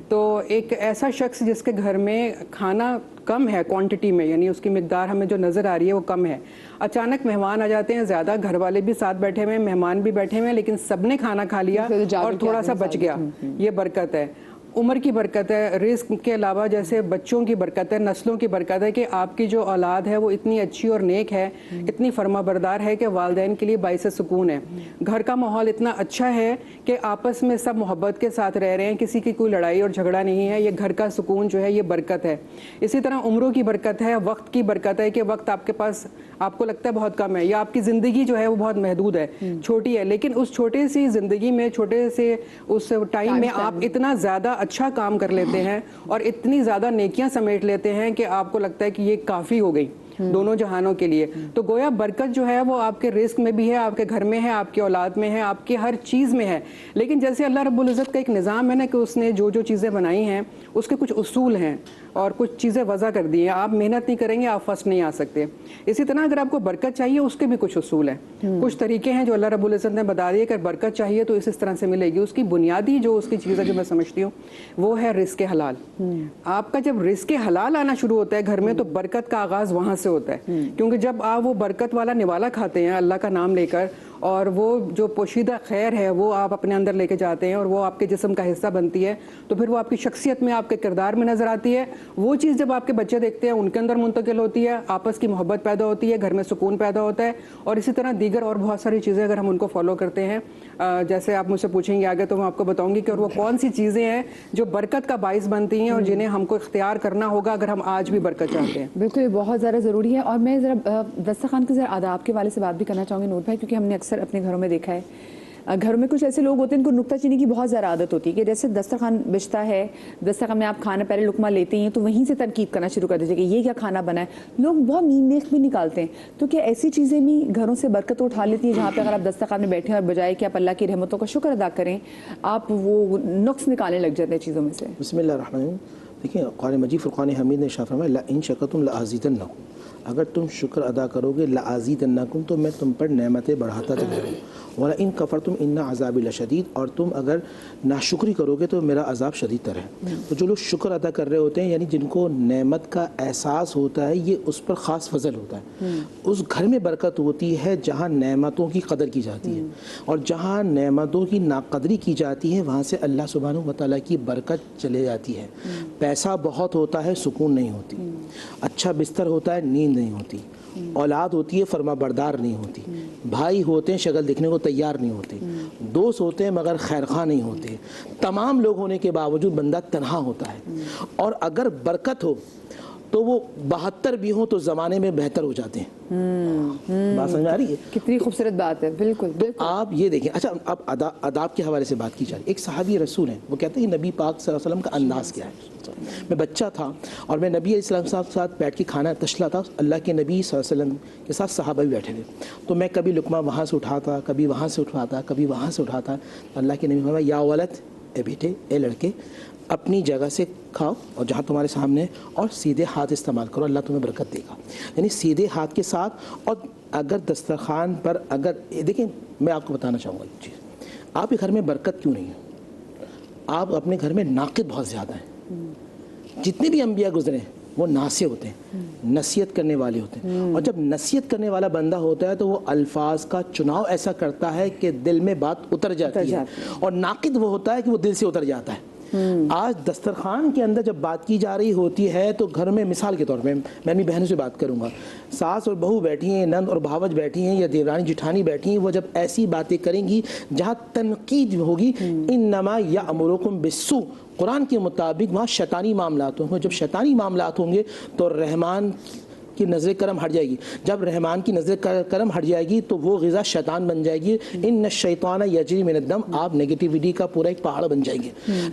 تو ایک ایسا شخص جس کے گھر میں کھانا کم ہے کوانٹٹی میں, یعنی اس کی مقدار ہمیں جو نظر آ رہی ہے وہ کم ہے, اچانک مہمان آ جاتے ہیں زیادہ, گھر والے بھی ساتھ بیٹھے ہوئے ہیں, مہمان بھی بیٹھے ہوئے ہیں, لیکن سب نے کھانا کھا لیا اور تھوڑا سا بچ گیا, یہ برکت ہے. عمر کی برکت ہے, رزق کے علاوہ جیسے بچوں کی برکت ہے, نسلوں کی برکت ہے کہ آپ کی جو اولاد ہے وہ اتنی اچھی اور نیک ہے, اتنی فرما بردار ہے کہ والدین کے لیے باعث سکون ہے. گھر کا ماحول اتنا اچھا ہے کہ آپس میں سب محبت کے ساتھ رہ رہے ہیں, کسی کی کوئی لڑائی اور جھگڑا نہیں ہے. یہ گھر کا سکون جو ہے یہ برکت ہے. اسی طرح عمروں کی برکت ہے, وقت کی برکت ہے کہ وقت آپ کے پاس آپ کو لگتا ہے بہت کم ہے, یا آپ کی زندگی جو ہے وہ بہت محدود ہے, چھوٹی ہے, لیکن اس چھوٹے سی زندگی میں, چھوٹے سے اس ٹائم میں آپ اتنا زیادہ اچھا کام کر لیتے ہیں اور اتنی زیادہ نیکیاں سمیٹ لیتے ہیں کہ آپ کو لگتا ہے کہ یہ کافی ہو گئی دونوں جہانوں کے لیے. تو گویا برکت جو ہے وہ آپ کے رزق میں بھی ہے, آپ کے گھر میں ہے, آپ کی اولاد میں ہے, آپ کی ہر چیز میں ہے. لیکن جیسے اللہ رب العزت کا ایک نظام ہے نا کہ اس نے جو جو چیزیں بنائی ہیں اس کے کچھ اصول ہیں اور کچھ چیزیں وضع کر دی ہیں. آپ محنت نہیں کریں گے آپ فرسٹ نہیں آ سکتے. اسی طرح اگر آپ کو برکت چاہیے اس کے بھی کچھ اصول ہیں, کچھ طریقے ہیں جو اللہ رب العزت نے بتا دیے کہ برکت چاہیے تو اس طرح سے ملے گی. اس کی بنیادی جو اس کی چیز ہے جو میں سمجھتی ہوں وہ ہے رزق حلال. آپ کا جب رزق حلال آنا شروع ہوتا ہے گھر میں تو برکت کا آغاز وہاں سے ہوتا ہے, کیونکہ جب آپ وہ برکت والا نوالا کھاتے ہیں اللہ کا نام لے کر, اور وہ جو پوشیدہ خیر ہے وہ آپ اپنے اندر لے کے جاتے ہیں اور وہ آپ کے جسم کا حصہ بنتی ہے, تو پھر وہ آپ کی شخصیت میں, آپ کے کردار میں نظر آتی ہے. وہ چیز جب آپ کے بچے دیکھتے ہیں ان کے اندر منتقل ہوتی ہے, آپس کی محبت پیدا ہوتی ہے, گھر میں سکون پیدا ہوتا ہے. اور اسی طرح دیگر اور بہت ساری چیزیں اگر ہم ان کو فالو کرتے ہیں, جیسے آپ مجھ سے پوچھیں گے آگے تو میں آپ کو بتاؤں گی کہ اور وہ کون سی چیزیں ہیں جو برکت کا باعث بنتی ہیں اور جنہیں ہم کو اختیار کرنا ہوگا اگر ہم آج بھی برکت چاہتے ہیں. بالکل, یہ بہت زیادہ ضروری ہے. اور میں ذرا دسترخوان کے ذرا آداب کے والے سے بات بھی کرنا چاہوں گی نور بھائی, کیونکہ ہم نے اکثر اپنے گھروں میں دیکھا ہے, گھروں میں کچھ ایسے لوگ ہوتے ہیں ان کو نکتہ چینی کی بہت زیادہ عادت ہوتی ہے کہ جیسے دسترخوان بچتا ہے, دسترخوان میں آپ کھانا پہلے لقمہ لیتے ہیں تو وہیں سے تنقید کرنا شروع کر دیتے کہ یہ کیا کھانا بنا ہے. لوگ بہت میخ بھی نکالتے ہیں. تو کیا ایسی چیزیں بھی گھروں سے برکت اٹھا لیتی ہیں جہاں پہ اگر آپ دسترخوان میں بیٹھیں اور بجائے کہ آپ اللہ کی رحمتوں کا شکر ادا کریں آپ وہ نقص نکالنے لگ جاتے ہیں چیزوں میں سے؟ بسم اللہ الرحمن الرحیم. دیکھیں قرآن مجید فرقان حمید نے ارشاد فرمایا لئن شکرتم لازیدنکم, اگر تم شکر ادا کرو گے لازیدنکم تو میں تم پر نعمتیں بڑھاتا چلا جاؤں. وَلَئِن كَفَرْتُمْ إِنَّ عَذَابِي لَشَدِيدٌ, اور تم اگر ناشکری کرو گے تو میرا عذاب شدید تر ہے. تو جو لوگ شکر ادا کر رہے ہوتے ہیں, یعنی جن کو نعمت کا احساس ہوتا ہے, یہ اس پر خاص فضل ہوتا ہے. اس گھر میں برکت ہوتی ہے جہاں نعمتوں کی قدر کی جاتی ہے, اور جہاں نعمتوں کی ناقدری کی جاتی ہے وہاں سے اللہ سبحانہ و تعالیٰ کی برکت چلے جاتی ہے. پیسہ بہت ہوتا ہے سکون نہیں ہوتی, اچھا بستر ہوتا ہے نیند نہیں ہوتی, اولاد ہوتی ہے فرما بردار نہیں ہوتی, بھائی ہوتے ہیں شکل دکھنے کو تیار نہیں ہوتے, دوست ہوتے ہیں مگر خیرخواہ نہیں ہوتے, تمام لوگ ہونے کے باوجود بندہ تنہا ہوتا ہے. اور اگر برکت ہو تو وہ 72 بھی ہوں تو زمانے میں بہتر ہو جاتے ہیں. بات سمجھ آ رہی ہے؟ کتنی خوبصورت بات ہے. بالکل بالکل. آپ یہ دیکھیں, اچھا اب آداب کے حوالے سے بات کی جائے. ایک صحابی رسول ہیں, وہ کہتے ہیں نبی پاک صلی اللہ علیہ وسلم کا انداز کیا ہے. میں بچہ تھا اور میں نبی علیہ السلام صاحب کے ساتھ بیٹھ کے کھانا تشلا تھا. اللہ کے نبی صلی اللہ علیہ وسلم کے ساتھ صحابہ بھی بیٹھے تھے, تو میں کبھی لقمہ وہاں سے اٹھاتا, کبھی وہاں سے اٹھاتا, کبھی وہاں سے اٹھاتا. اللہ کے نبی فرمایا یا ولد, اے بیٹے, اے لڑکے, اپنی جگہ سے کھاؤ اور جہاں تمہارے سامنے, اور سیدھے ہاتھ استعمال کرو, اللہ تمہیں برکت دے گا. یعنی سیدھے ہاتھ کے ساتھ. اور اگر دسترخوان پر اگر دیکھیں, میں آپ کو بتانا چاہوں گا ایک چیز, آپ کے گھر میں برکت کیوں نہیں ہے؟ آپ اپنے گھر میں ناقد بہت زیادہ ہیں. جتنے بھی انبیاء گزرے ہیں وہ ناصح ہوتے ہیں, نصیحت کرنے والے ہوتے ہیں. اور جب نصیحت کرنے والا بندہ ہوتا ہے تو وہ الفاظ کا چناؤ ایسا کرتا ہے کہ دل میں بات اتر جاتی ہے, اور ناقد وہ ہوتا ہے کہ وہ دل سے اتر جاتا ہے. آج دسترخوان کے اندر جب بات کی جا رہی ہوتی ہے تو گھر میں مثال کے طور پہ میں اپنی بہنوں سے بات کروں گا, ساس اور بہو بیٹھی ہیں, نند اور بھاوج بیٹھی ہیں, یا دیورانی جٹھانی بیٹھی ہیں, وہ جب ایسی باتیں کریں گی جہاں تنقید ہوگی, انما یامرکم بالسوء, قرآن کے مطابق وہاں شیطانی معاملات ہوں گے. جب شیطانی معاملات ہوں گے تو رحمان کی نظر کرم ہٹ جائے گی. جب رحمان کی نظر کرم ہٹ جائے گی تو وہ غذا شیطان بن جائے گی. ان الشیطان یجری من الدم, آپ نیگیٹیوٹی کا پورا ایک پہاڑ بن جائیں گے.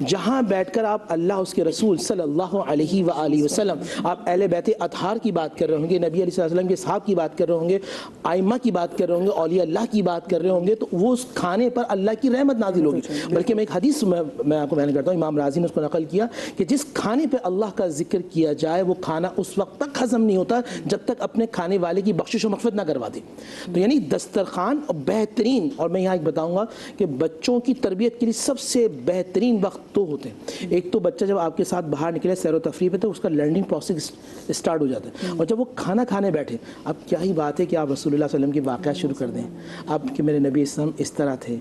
جہاں بیٹھ کر آپ اللہ اس کے رسول صلی اللہ علیہ وآلہ وسلم, آپ اہل بیت اطہار کی بات کر رہے ہوں گے, نبی علیہ السلام کے صحاب کی بات کر رہے ہوں گے, آئمہ کی بات کر رہے ہوں گے, اولیاء اللہ کی بات کر رہے ہوں گے, تو وہ اس کھانے پر اللہ کی رحمت نازل ہوگی. بلکہ میں ایک حدیث میں آپ کو بیان کرتا ہوں, امام رازی نے اس کو نقل کیا کہ جس کھانے پہ اللہ کا ذکر کیا جائے وہ کھانا اس وقت تک ہضم نہیں ہوتا جب تک اپنے کھانے والے کی بخشش و مغفرت نہ کروا دے. تو یعنی دسترخوان بہترین, اور میں یہاں ایک بتاؤں گا کہ بچوں کی تربیت کے لیے سب سے بہترین وقت دو ہوتے ہیں. ایک تو بچہ جب آپ کے ساتھ باہر نکلے سیر و تفریح پہ تو اس کا لرننگ پروسیس اسٹارٹ ہو جاتا ہے, اور جب وہ کھانا کھانے بیٹھے, اب کیا ہی بات ہے کہ آپ رسول اللہ صلی اللہ علیہ وسلم کی واقعات شروع کر دیں. آپ کہ میرے نبی اسلام اس طرح تھے,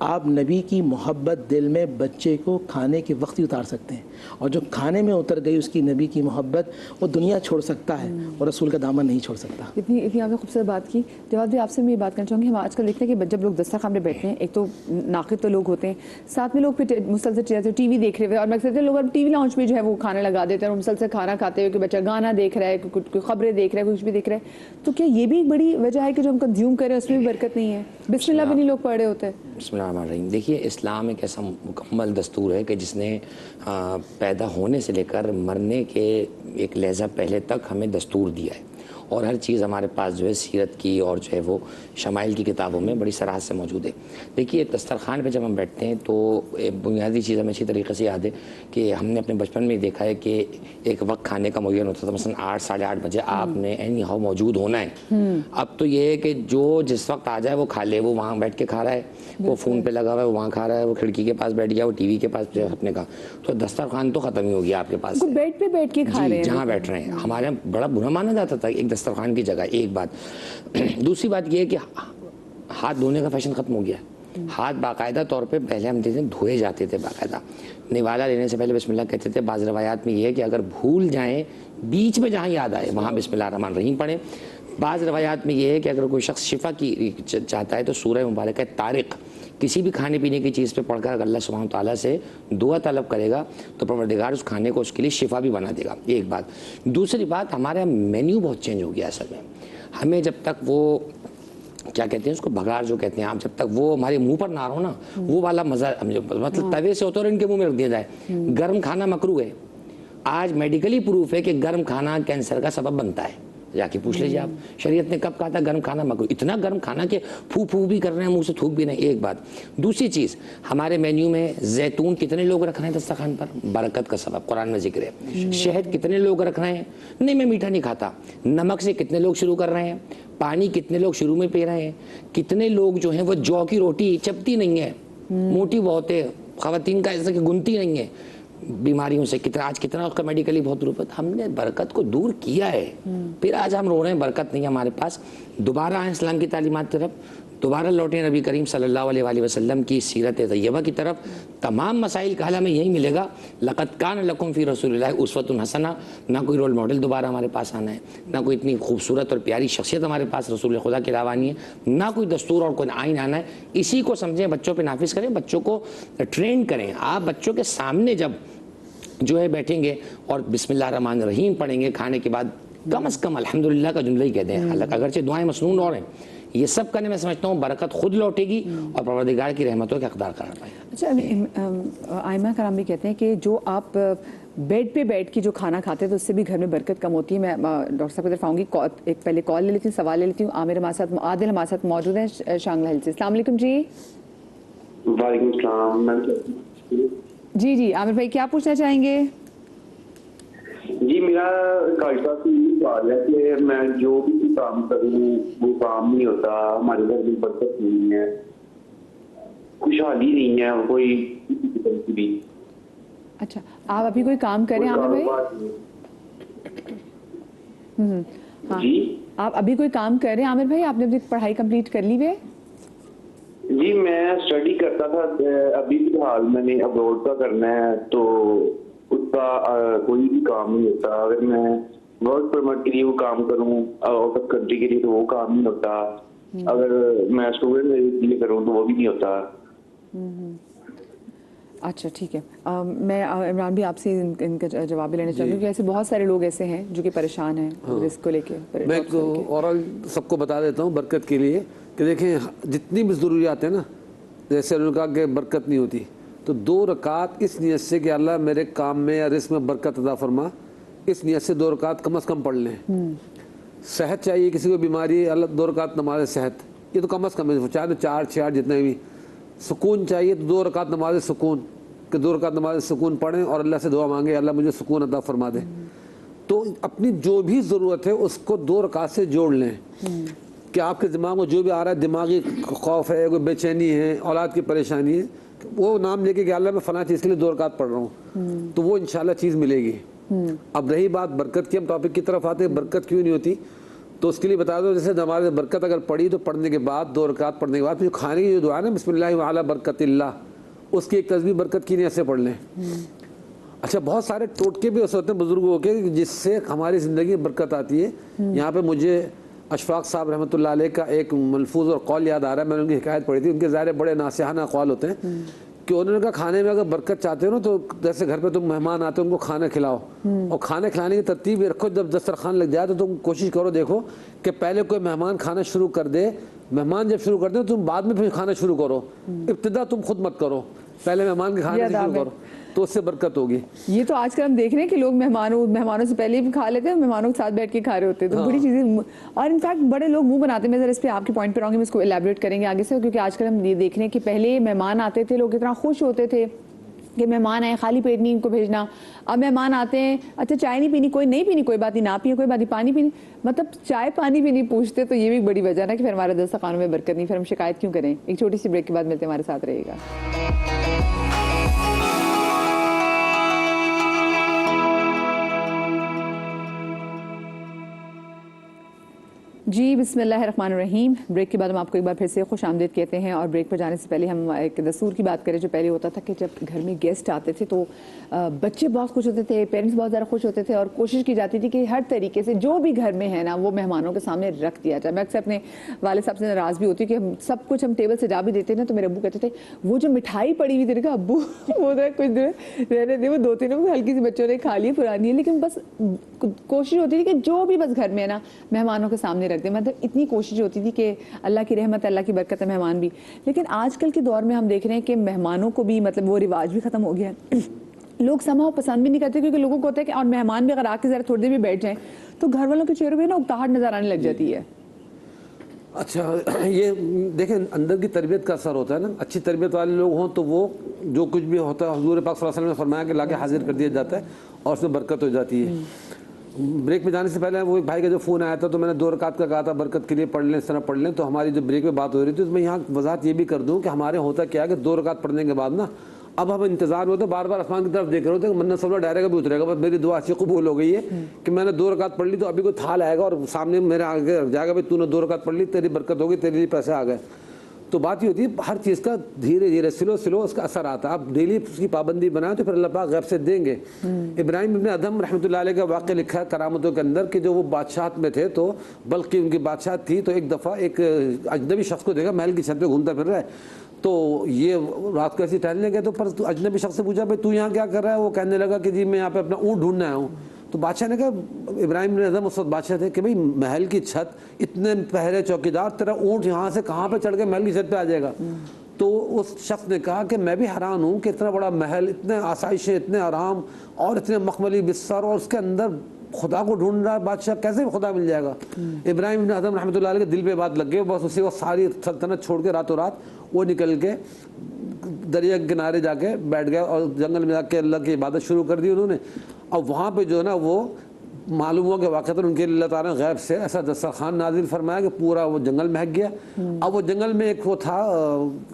آپ نبی کی محبت دل میں بچے کو کھانے کے وقت ہی اتار سکتے ہیں, اور جو کھانے میں اتر گئی اس کی نبی کی محبت, وہ دنیا چھوڑ سکتا ہے اور رسول کا دامن نہیں چھوڑ سکتا. اتنی آپ نے خوبصورت بات کی. جواد بھی آپ سے میں یہ بات کرنا چاہوں گی, ہم آج کل دیکھتے ہیں کہ جب لوگ دسترخوان پہ بیٹھتے ہیں, ایک تو ناقد تو لوگ ہوتے ہیں, ساتھ میں لوگ پھر مسلسل ٹی وی دیکھ رہے ہوئے, اور میں اکثر لوگ ٹی وی لاؤنج میں جو ہے وہ کھانا لگا دیتے ہیں اور مسلسل کھانا کھاتے ہوئے کہ بچہ گانا دیکھ رہا ہے, کوئی خبریں دیکھ رہا ہے, کچھ بھی دیکھ رہا ہے. تو کیا یہ بھی ایک بڑی وجہ ہے کہ جو ہم کنزیوم کریں اس میں بھی برکت نہیں ہے؟ بسم اللہ بھی نہیں لوگ پڑھ رہے ہوتے. بسم اللہ الرحمن الرحیم. دیکھیے اسلام ایک ایسا مکمل دستور ہے کہ جس نے پیدا ہونے سے لے کر مرنے کے ایک لحظہ پہلے تک ہمیں دستور دیا ہے, اور ہر چیز ہمارے پاس جو ہے سیرت کی اور جو ہے وہ شمائل کی کتابوں میں بڑی صراحت سے موجود ہے. دیکھیے دسترخوان پہ جب ہم بیٹھتے ہیں تو بنیادی چیز ہمیں اچھی طریقے سے یاد ہے کہ ہم نے اپنے بچپن میں دیکھا ہے کہ ایک وقت کھانے کا معین ہوتا تھا, مثلا 8 ساڑھے 8 بجے آپ نے اینی ہاؤ موجود ہونا ہے. اب تو یہ ہے کہ جو جس وقت آ جائے وہ کھا لے, وہ وہاں بیٹھ کے کھا رہا ہے, وہ فون پہ لگا ہوا ہے, وہ وہاں کھا رہا ہے, وہ کھڑکی کے پاس بیٹھ گیا, وہ ٹی وی کے پاس اپنے کا, تو دسترخوان تو ختم ہی ہو گیا آپ کے پاس. بیڈ پہ بیٹھ کے کھا رہے ہیں جہاں بیٹھ رہے ہیں. ہمارے یہاں بڑا برا مانا جاتا تھا ایک دسترخوان کی جگہ, ایک بات. دوسری بات یہ ہے کہ ہاتھ دھونے کا فیشن ختم ہو گیا. ہاتھ باقاعدہ طور پہ پہلے ہم دیکھتے ہیں دھوئے جاتے تھے باقاعدہ, نوالا لینے سے پہلے بسم اللہ کہتے تھے. بعض روایات میں یہ ہے کہ اگر بھول جائیں بیچ میں جہاں یاد آئے وہاں بسم اللہ الرحمن الرحیم پڑھیں. بعض روایات میں یہ ہے کہ اگر کوئی شخص شفا کی چاہتا ہے تو سورہ مبارکہ طارق کسی بھی کھانے پینے کی چیز پہ پڑھ کر اگر اللہ سبحانہ تعالیٰ سے دعا طلب کرے گا تو پروردگار اس کھانے کو اس کے لیے شفا بھی بنا دے گا. ایک بات. دوسری بات, ہمارا مینیو بہت چینج ہو گیا اصل میں. ہمیں جب تک وہ کیا کہتے ہیں اس کو بھگار جو کہتے ہیں آپ, جب تک وہ ہمارے منہ پر نہ ہو نا, وہ والا مزہ مطلب توے سے ہوتا ہے اور ان کے منہ میں رکھ دیا جائے. گرم کھانا مکروہ ہے. آج میڈیکلی پروف ہے کہ گرم کھانا کینسر کا سبب بنتا ہے. جا کے پوچھ لیجیے آپ, شریعت نے کب کہا تھا گرم کھانا مکروہ؟ اتنا گرم کھانا کہ پھو پھو بھی کر رہے ہیں, منہ سے تھوک بھی نہیں. ایک بات. دوسری چیز, ہمارے مینیو میں زیتون کتنے لوگ رکھ رہے ہیں دسترخوان پر؟ برکت کا سبب, قرآن میں ذکر ہے. شہد کتنے لوگ رکھ رہے ہیں؟ نہیں میں میٹھا نہیں کھاتا. نمک سے کتنے لوگ شروع کر رہے ہیں؟ پانی کتنے لوگ شروع میں پی رہے ہیں؟ کتنے لوگ جو ہیں وہ جو کی روٹی چپتی نہیں ہے, موٹی بہت ہے, خواتین کا ایسا کہ گنتی نہیں ہے, بیماریوں سے کتنا آج کتنا اس کا میڈیکلی بہت روپ ہے. ہم نے برکت کو دور کیا ہے, پھر آج ہم رو رہے ہیں برکت نہیں ہے ہمارے پاس. دوبارہ آئیں اسلام کی تعلیمات طرف, دوبارہ لوٹیں نبی کریم صلی اللہ علیہ وآلہ وسلم کی سیرت طیبہ کی طرف. تمام مسائل کا حل ہمیں یہی ملے گا. لقد کان لکم فی رسول اللہ اسوۃ حسنہ. نہ کوئی رول ماڈل دوبارہ ہمارے پاس آنا ہے, نہ کوئی اتنی خوبصورت اور پیاری شخصیت ہمارے پاس رسول خدا کے علاوہ نہیں ہے, نہ کوئی دستور اور کوئی آئین آنا ہے. اسی کو سمجھیں, بچوں پہ نافذ کریں, بچوں کو ٹرین کریں. آپ بچوں کے سامنے جب جو ہے بیٹھیں گے اور بسم اللہ الرحمن الرحیم پڑھیں گے کھانے کے بعد, کم از کم الحمدللہ کا جملہ ہی کہتے ہیں. اگرچہ دعائیں مسنون اور ہیں, یہ سب کرنے میں سمجھتا ہوں برکت خود لوٹے گی اور پروردگار کی رحمتوں کے حقدار قرار پائے گا. اچھا, آئمہ کرام بھی کہتے ہیں کہ جو آپ بیڈ پہ بیٹھ کے جو کھانا کھاتے ہیں تو اس سے بھی گھر میں برکت کم ہوتی ہے. میں ڈاکٹر صاحب کی طرف آؤں گی, ایک پہلے کال لے لیتی ہوں, سوال لے لیتی ہوں. عامر ہمارے ساتھ, عادل ہمارے ساتھ موجود ہیں شانگلہ ہل سے. السلام علیکم جی. وعلیکم السلام. جی عامر بھائی کیا پوچھنا چاہیں گے؟ جی میرا قاعدہ سے یہ سوال ہے کہ میں جو بھی کام کروں وہ کام نہیں ہوتا, ہمارے گھر میں برکت نہیں ہے, خوشحالی نہیں ہے کوئی کسی قسم کی بھی. اچھا, آپ ابھی کوئی کام کریں عامر بھائی؟ ہاں, آپ ابھی کوئی کام کر رہے ہیں عامر بھائی؟ آپ نے اپنی پڑھائی کمپلیٹ کر لی ہے؟ جی میں اسٹڈی کرتا تھا, ابھی فی الحال میں نے ابروڈ کا کرنا ہے تو اس کا کوئی بھی کام نہیں ہوتا. اگر میں ورک پرمٹ کے لیے وہ کام کروں آؤٹ آف کنٹری کے لیے تو وہ کام نہیں ہوتا. اگر میں اسٹوڈنٹ کے لیے کروں تو وہ بھی نہیں ہوتا. اچھا ٹھیک ہے، میں عمران بھی آپ سے ان کا جواب بھی لینا چاہوں گی کہ ایسے بہت سارے لوگ ایسے ہیں جو کہ پریشان ہیں رزق کو لے کے. میں اور سب کو بتا دیتا ہوں برکت کے لیے کہ دیکھیں جتنی بھی ضروریات ہیں نا، جیسے انہوں نے کہا کہ برکت نہیں ہوتی، تو 2 رکعت اس نیت سے کہ اللہ میرے کام میں یا رزق میں برکت عطا فرما، اس نیت سے 2 رکعت کم از کم پڑھ لیں. صحت چاہیے، کسی کو بیماری ہے، اللہ 2 رکعت نماز صحت، یہ تو کم از کم ہے، چاہے 4 6 8 جتنے بھی. سکون چاہیے تو 2 رکعت نماز سکون، کہ 2 رکعت نماز سکون پڑھیں اور اللہ سے دعا مانگے اللہ مجھے سکون عطا فرما دے. تو اپنی جو بھی ضرورت ہے اس کو 2 رکعت سے جوڑ لیں، کہ آپ کے دماغ میں جو بھی آ رہا ہے، دماغی خوف ہے، کوئی بے چینی ہے، اولاد کی پریشانی ہے، وہ نام لے کے کہ اللہ میں فلاں چیز کے لیے 2 رکعت پڑھ رہا ہوں، تو وہ انشاءاللہ چیز ملے گی. اب رہی بات برکت کی، ہم ٹاپک کی طرف آتے ہیں، برکت کیوں نہیں ہوتی، تو اس کے لیے بتا دو. جیسے ہمارے برکت اگر پڑھی تو پڑھنے کے بعد 2 رکعت پڑھنے کے بعد پھر کھانے کی جو دعا ہے نا، بسم اللہ وعلی برکت اللہ، اس کی ایک تسبیح برکت کی نیت سے پڑھ لیں. اچھا بہت سارے ٹوٹکے بھی ایسے ہوتے ہیں بزرگوں کے جس سے ہماری زندگی میں برکت آتی ہے. یہاں پہ مجھے اشفاق صاحب رحمۃ اللہ علیہ کا ایک ملفوظ اور قول یاد آ رہا ہے، میں نے ان کی حکایت پڑھی تھی. ان کے ظاہر بڑے ناصحانہ اقوال ہوتے ہیں کہ انہوں نے کہا کھانے میں اگر برکت چاہتے ہو نا تو جیسے گھر پہ تم مہمان آتے ہو ان کو کھانا کھلاؤ، اور کھانے کھلانے کی ترتیب یہ رکھو، جب دسترخوان لگ جائے تو تم کوشش کرو دیکھو کہ پہلے کوئی مہمان کھانا شروع کر دے. مہمان جب شروع کر دیں تم بعد میں پھر کھانا شروع کرو، ابتدا تم خود مت کرو، پہلے مہمان کے کھانے سے شروع کرو تو اس سے برکت ہوگی. یہ تو آج کل ہم دیکھ رہے ہیں کہ لوگ مہمانوں سے پہلے بھی کھا لیتے ہیں، مہمانوں کے ساتھ بیٹھ کے کھا رہے ہوتے ہیں، تو بڑی چیزیں. اور انفیکٹ بڑے لوگ منہ بناتے ہیں. میں ذرا اس پہ آپ کے پوائنٹ پہ آؤں گی، میں اس کو الیبریٹ کریں گے آگے سے، کیونکہ آج کل ہم یہ دیکھ رہے ہیں کہ پہلے مہمان آتے تھے لوگ اتنا خوش ہوتے تھے کہ مہمان آئے، خالی پیٹ نہیں ان کو بھیجنا. اب مہمان آتے ہیں، اچھا چائے نہیں پینی، کوئی نہیں پینی کوئی بات نہیں، نہ پیے کوئی بات نہیں، پانی پینی، مطلب چائے پانی بھی نہیں پوچھتے. تو یہ بھی ایک بڑی وجہ ہے کہ پھر ہمارے دسترخوان میں برکت نہیں، پھر ہم شکایت کیوں کریں. ایک چھوٹی سی بریک کے بعد ملتے ہیں، ہمارے ساتھ رہیے گا. جی بسم اللہ الرحمن الرحیم. بریک کے بعد ہم آپ کو ایک بار پھر سے خوش آمدید کہتے ہیں، اور بریک پر جانے سے پہلے ہم ایک دستور کی بات کریں جو پہلے ہوتا تھا کہ جب گھر میں گیسٹ آتے تھے تو بچے بہت خوش ہوتے تھے، پیرنٹس بہت زیادہ خوش ہوتے تھے، اور کوشش کی جاتی تھی کہ ہر طریقے سے جو بھی گھر میں ہے نا وہ مہمانوں کے سامنے رکھ دیا جائے. میں اکثر اپنے والد صاحب سے ناراض بھی ہوتی کہ ہم سب کچھ ہم ٹیبل سجا بھی دیتے نا، تو میرے ابو کہتے تھے وہ جو مٹھائی پڑی ہوئی تھی کہ ابو وہ کچھ دیر رہنے دے، وہ 2-3 ہلکی سی بچوں نے کھا لی پرانی ہے، لیکن بس کوشش ہوتی تھی کہ جو بھی بس گھر میں ہے نا مہمانوں کے سامنے رکھ دیں. مطلب اتنی کوشش ہوتی تھی کہ اللہ کی رحمت، اللہ کی برکت ہے مہمان بھی. لیکن آج کل کے دور میں ہم دیکھ رہے ہیں کہ مہمانوں کو بھی مطلب وہ رواج بھی ختم ہو گیا ہے. لوگ سماؤ پسند بھی نہیں کرتے، کیونکہ لوگوں کو ہوتا ہے کہ اور مہمان بھی اگر آ کے ذرا تھوڑی دیر بھی بیٹھ جائیں تو گھر والوں کے چہرے پہ نا اکتاہٹ نظر آنے لگ جاتی ہے. اچھا یہ دیکھیں اندر کی تربیت کا اثر ہوتا ہے نا. اچھی تربیت والے لوگ ہوں تو وہ جو کچھ بھی ہوتا ہے حضور پاک صلی اللہ علیہ وسلم نے فرمایا کہ لا کے حاضر کر دیا جاتا ہے اور اس میں برکت ہو جاتی ہے. بریک میں جانے سے پہلے وہ ایک بھائی کا جو فون آیا تھا تو میں نے 2 رکعت کا کہا تھا برکت کے لیے پڑھ لیں، اس طرح پڑھ لیں. تو ہماری جو بریک میں بات ہو رہی تھی تو میں یہاں وضاحت یہ بھی کر دوں کہ ہمارے ہوتا کیا ہے کہ 2 رکعت پڑھنے کے بعد نا اب ہم انتظار میں ہوتے بار بار آسمان کی طرف دیکھ رہے ہوتے کہ منت صبح ڈائرے گا بھی اترے گا. بس میری دعا اچھی قبول ہو گئی ہے کہ میں نے 2 رکعت پڑھ لی تو ابھی کوئی تھال آئے گا اور سامنے میرے آگے رکھ جائے گا بھائی تو نے 2 رکعت پڑھ لی، تیری برکت ہوگی، تیرے لیے پیسے آ گئے. تو بات یہ ہوتی ہے ہر چیز کا دھیرے دھیرے سلو اس کا اثر آتا ہے. آپ ڈیلی اس کی پابندی بنائیں تو پھر اللہ پاک غیب سے دیں گے. ابراہیم ابن ادھم رحمۃ اللہ علیہ کا واقعہ لکھا ہے کرامتوں کے اندر کہ جو وہ بادشاہت میں تھے تو بلکہ ان کی بادشاہت تھی، تو ایک دفعہ ایک اجنبی شخص کو دیکھا محل کی چھت پہ گھومتا پھر رہا ہے. تو یہ رات کو ایسی ٹہلنے گئے تو پر اجنبی شخص سے پوچھا بھائی تو یہاں کیا کر رہا ہے؟ وہ کہنے لگا کہ جی میں یہاں پہ اپنا اونٹ ڈھونڈنے آیا ہوں. تو بادشاہ نے کہا، ابراہیم بن ادھم اس وقت بادشاہ تھے، کہ بھئی محل کی چھت اتنے پہرے چوکیدار، تیرا اونٹ یہاں سے کہاں پہ چڑھ کے محل کی چھت پہ آ جائے گا؟ تو اس شخص نے کہا کہ میں بھی حیران ہوں کہ اتنا بڑا محل، اتنے آسائشیں، اتنے آرام اور اتنے مخملی بستر، اور اس کے اندر خدا کو ڈھونڈ رہا ہے بادشاہ، کیسے خدا مل جائے گا؟ ابراہیم بن ادھم رحمۃ اللہ علیہ کے دل پہ بات لگ گئی. بس اسی وقت ساری سلطنت چھوڑ کے راتوں رات وہ نکل کے دریا کے کنارے جا کے بیٹھ گئے اور جنگل میں جا کے اللہ کی عبادت شروع کر دی انہوں نے. اور وہاں پہ جو ہے نا وہ معلوم ہوا کہ واقعتاً ان کے اللہ تعالیٰ نے غیب سے ایسا دسترخوان نازل فرمایا کہ پورا وہ جنگل مہک گیا. اب وہ جنگل میں ایک وہ تھا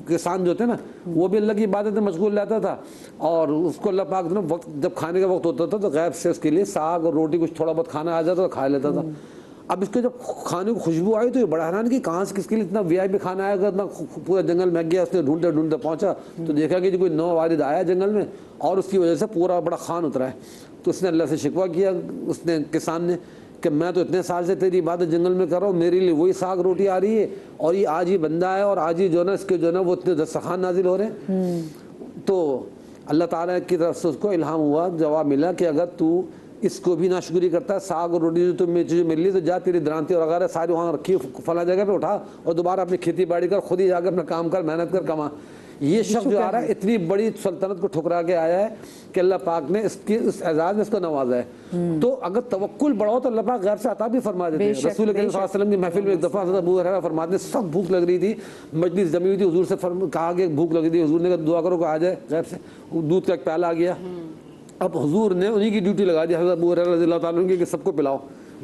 کسان جو تھے نا وہ بھی اللہ کی عبادت میں مشغول رہتا تھا، اور اس کو اللہ پاک نا وقت جب کھانے کا وقت ہوتا تھا تو غیب سے اس کے لیے ساگ اور روٹی کچھ تھوڑا بہت کھانا آ جاتا تو کھا لیتا تھا. اب اس کو جب کھانے کی خوشبو آئی تو یہ بڑا حیران کہ کہاں سے کس کے لیے اتنا وی آئی پی کھانا آئے گا، اتنا پورا جنگل مہک گیا. اس نے ڈھونڈتے ڈھونڈتے پہنچا تو دیکھا کہ کوئی نو وارد آیا جنگل میں اور اس کی وجہ سے پورا بڑا خان اترا ہے. تو اس نے اللہ سے شکوہ کیا اس نے کسان نے کہ میں تو اتنے سال سے تیری عبادت جنگل میں کر رہا ہوں، میرے لیے وہی ساگ روٹی آ رہی ہے اور یہ آج ہی بندہ ہے اور آج ہی جو ہے نا اس کے جو ہے نا وہ اتنے دسترخوان نازل ہو رہے ہیں. تو اللہ تعالیٰ کی طرف سے اس کو الہام ہوا، جواب ملا کہ اگر تو اس کو بھی ناشکری کرتا ہے، ساگ اور روٹی جو تمہیں چیزیں مل لی تو جا تیری درانتی اور وغیرہ ساری وہاں رکھی فلاں جگہ پہ اٹھا اور دوبارہ اپنی کھیتی باڑی کر، خود ہی جا کر اپنا کام کر، محنت کر، کما۔ یہ شخص جو آ رہا ہے اتنی بڑی سلطنت کو ٹھکرا کے آیا ہے کہ اللہ پاک نے اس اعزاز میں اس کو نوازا ہے۔ تو اگر توکل بڑھاؤ تو اللہ پاک غیر سے عطا بھی فرما دیتے ہیں۔ رسول کریم صلی اللہ علیہ وسلم کی محفل میں ایک دفعہ حضرت ابو ہریرہ فرماتے ہیں سب بھوک لگ رہی تھی، مجلس جمی ہوئی تھی، حضور سے کہا کہ بھوک لگ رہی تھی، حضور نے کہا دعا کرو کہ آ جائے غیر سے، دودھ کا ایک پیالہ آ گیا۔ اب حضور نے انہی کی ڈیوٹی لگا دی حضرت ابو ہریرہ رضی اللہ تعالیٰ عنہ کہ سب کو پلاؤ،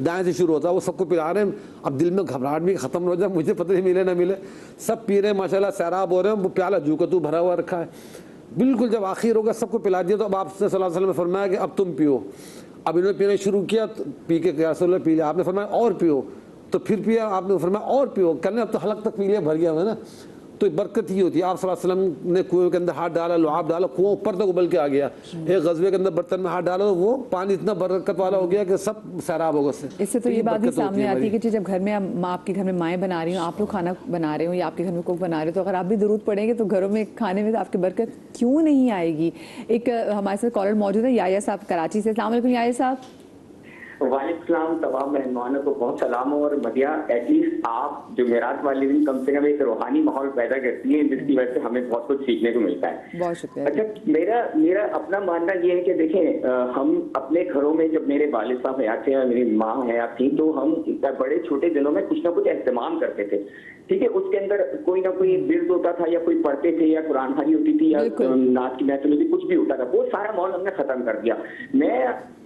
دائیں سے شروع ہوتا ہے، وہ سب کو پلا رہے ہیں۔ اب دل میں گھبراہٹ بھی ختم ہو جائے، مجھے پتہ نہیں ملے نہ ملے، سب پی رہے ہیں ماشاءاللہ، سیراب ہو رہے ہیں، وہ پیالہ جو کا تو بھرا ہوا رکھا ہے۔ بالکل جب آخر ہوگا سب کو پلا دیا تو اب آپ صلی اللہ علیہ وسلم نے فرمایا کہ اب تم پیو۔ اب انہوں نے پینا شروع کیا، پی کے یا رسول اللہ پی لیا، آپ نے فرمایا اور پیو، تو پھر پیا، آپ نے فرمایا اور پیو، کہنے اب تو حلق تک پی لیا، بھر گیا ہے نا۔ تو برکت ہی ہوتی ہے۔ آپ صلی اللہ علیہ وسلم نے کنویں کے اندر ہاتھ ڈالا، لعاب ڈالا، کنواں اوپر تک ابل کے آ گیا۔ ایک غزوے کے اندر برتن میں ہاتھ ڈالا تو وہ پانی اتنا برکت والا ہو گیا کہ سب سیراب ہوگا اس سے۔ تو یہ بات بھی سامنے آتی ہے کہ جب گھر میں آپ کے گھر میں مائیں بنا رہی ہوں، آپ لوگ کھانا بنا رہے ہوں یا آپ کے گھر میں کوک بنا رہے ہو، تو اگر آپ بھی درود پڑھیں گے تو گھروں میں کھانے میں آپ کی برکت کیوں نہیں آئے گی۔ ایک ہمارے ساتھ کالر موجود ہے یحییٰ صاحب کراچی سے۔ السلام علیکم یحییٰ صاحب۔ وعلیکم السلام، تمام مہمانوں کو بہت سلام۔ اور مدیہ ایٹ لیسٹ آپ جمعرات والے دن کم سے کم ایک روحانی ماحول پیدا کرتی ہیں جس کی وجہ سے ہمیں بہت کچھ سیکھنے کو ملتا ہے۔ بہت شکریہ۔ اچھا، میرا اپنا ماننا یہ ہے کہ دیکھیں، ہم اپنے گھروں میں جب میرے والد صاحب حیات تھے اور میری ماں حیات تھیں تو ہم بڑے چھوٹے دنوں میں کچھ نہ کچھ اہتمام کرتے تھے، ٹھیک ہے۔ اس کے اندر کوئی نہ کوئی ورد ہوتا تھا یا کوئی پڑھتے تھے یا قرآن خوانی ہوتی تھی یا نعت کی محفل ہوتی، کچھ بھی ہوتا تھا، وہ سارا ماحول ہم نے ختم کر دیا۔ میں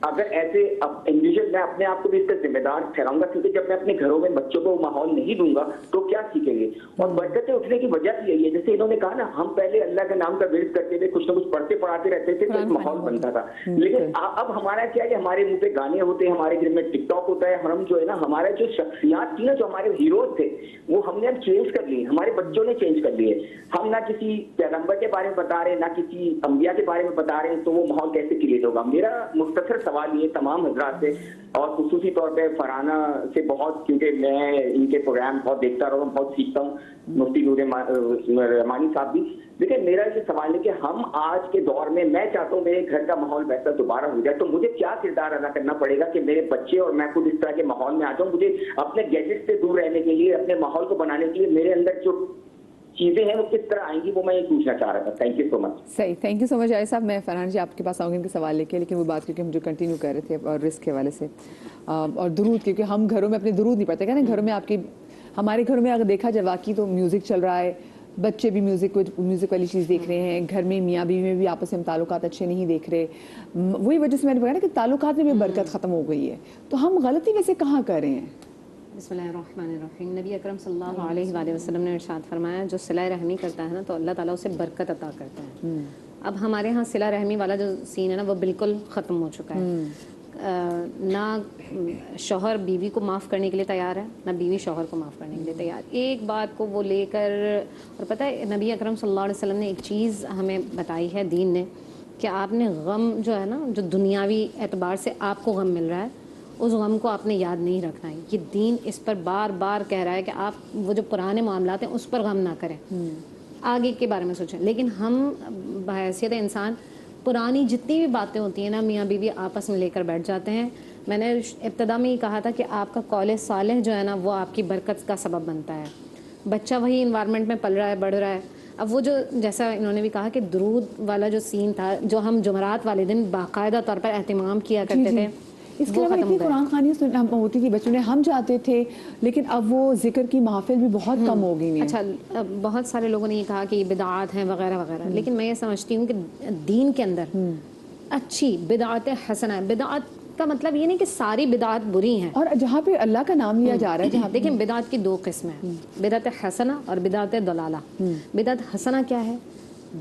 اگر ایسے انڈیویجول میں اپنے آپ کو بھی اس کا ذمہ دار ٹھہراؤں گا، کیونکہ جب میں اپنے گھروں میں بچوں کو ماحول نہیں دوں گا تو کیا سیکھیں گے۔ اور برکتیں اٹھنے کی وجہ بھی یہی ہے، جیسے انہوں نے کہا نا، ہم پہلے اللہ کے نام کا ورد کرتے تھے، کچھ نہ کچھ پڑھتے پڑھاتے رہتے تھے تو ایک ماحول بنتا تھا۔ لیکن اب ہمارا کیا ہے کہ ہمارے منہ پہ گانے ہوتے ہیں، ہمارے گھر میں ٹک ٹاک ہوتا ہے، ہم جو ہے نا، ہمارے جو شخصیات تھی نا، جو ہمارے ہیروز تھے، وہ ہم نے اب چینج کر لیے، ہمارے بچوں نے چینج کر لیے۔ ہم نہ کسی پیغمبر کے بارے میں بتا رہے ہیں، نہ کسی انبیاء کے بارے میں بتا رہے ہیں، تو وہ ماحول کیسے کریٹ ہوگا۔ میرا مختصر سوال یہ تمام حضرات سے، اور خصوصی طور پہ فرحانہ سے بہت، کیونکہ میں ان کے پروگرام بہت دیکھتا رہا ہوں، بہت سیکھتا ہوں، مفتی نور رحمانی صاحب بھی۔ لیکن میرا یہ سوال ہے کہ ہم آج کے دور میں، میں چاہتا ہوں میرے گھر کا ماحول ویسا دوبارہ ہو جائے، تو مجھے کیا کردار ادا کرنا پڑے گا کہ میرے بچے اور میں خود اس طرح کے ماحول میں آ جاؤں۔ مجھے اپنے گیجٹ سے دور رہنے کے لیے، اپنے ماحول کو بنانے کے لیے میرے اندر جو چیزیں ہیں وہ کس طرح آئیں گی، وہ میں یہ پوچھنا چاہ رہا تھا۔ تھینک یو سو مچ۔ صحیح، تھینک یو سو مچ عائشہ صاحب۔ میں فرحان جی آپ کے پاس آؤں گی ان کے سوال لے کے، لیکن وہ بات کیونکہ ہم جو کنٹینیو کر رہے تھے اور رزق کے حوالے سے اور درود، کیونکہ ہم گھروں میں اپنے درود نہیں پڑھتے نا گھروں میں۔ آپ کی ہمارے گھروں میں اگر دیکھا جائے واقعی تو میوزک چل رہا ہے، بچے بھی میوزک والی چیز دیکھ رہے ہیں، گھر میں میاں بیوی میں بھی آپس میں تعلقات اچھے نہیں دیکھ رہے۔ وہی وجہ سے میں نے بتایا نا کہ تعلقات میں بھی برکت ختم ہو گئی ہے، تو ہم غلطی ویسے کہاں کر رہے ہیں؟ بسم اللہ الرحمن الرحیم۔ نبی اکرم صلی اللہ علیہ وآلہ وسلم نے ارشاد فرمایا، جو صلہ رحمی کرتا ہے نا تو اللہ تعالیٰ اسے برکت عطا کرتا ہے۔ اب ہمارے ہاں صلہ رحمی والا جو سین ہے نا وہ بالکل ختم ہو چکا ہے۔ نہ شوہر بیوی کو معاف کرنے کے لیے تیار ہے، نہ بیوی شوہر کو معاف کرنے کے لیے تیار۔ ایک بات کو وہ لے کر، اور پتہ ہے نبی اکرم صلی اللہ علیہ وسلم نے ایک چیز ہمیں بتائی ہے دین نے، کہ آپ نے غم جو ہے نا، جو دنیاوی اعتبار سے آپ کو غم مل رہا ہے، اس غم کو آپ نے یاد نہیں رکھنا ہے۔ یہ دین اس پر بار بار کہہ رہا ہے کہ آپ وہ جو پرانے معاملات ہیں اس پر غم نہ کریں، آگے کے بارے میں سوچیں۔ لیکن ہم بحیثیت انسان پرانی جتنی بھی باتیں ہوتی ہیں نا، میاں بیوی آپس میں لے کر بیٹھ جاتے ہیں۔ میں نے ابتدا میں یہ کہا تھا کہ آپ کا قول صالح جو ہے نا وہ آپ کی برکت کا سبب بنتا ہے۔ بچہ وہی انوائرمنٹ میں پل رہا ہے، بڑھ رہا ہے۔ اب وہ جو جیسا انہوں نے بھی کہا کہ درود والا جو سین تھا، جو ہم جمعرات والے دن باقاعدہ طور پر اہتمام کیا کرتے تھے، اس کے علاوہ اتنی قرآن خوانی ہوتی تھی بچوں نے، ہم جاتے تھے، لیکن اب وہ ذکر کی محافل بھی بہت کم ہو گئی ہیں۔ اچھا، بہت سارے لوگوں نے یہ کہا کہ یہ بدعات ہیں وغیرہ وغیرہ، لیکن میں یہ سمجھتی ہوں کہ دین کے اندر اچھی بدعات حسنہ ہے۔ بدعات کا مطلب یہ نہیں کہ ساری بدعات بری ہیں، اور جہاں پہ اللہ کا نام لیا جا رہا ہے، جہاں دیکھیں بدعات کی دو قسمیں ہیں، بدعت حسنہ اور بدعت ضلالہ۔ بدعت حسنہ کیا ہے؟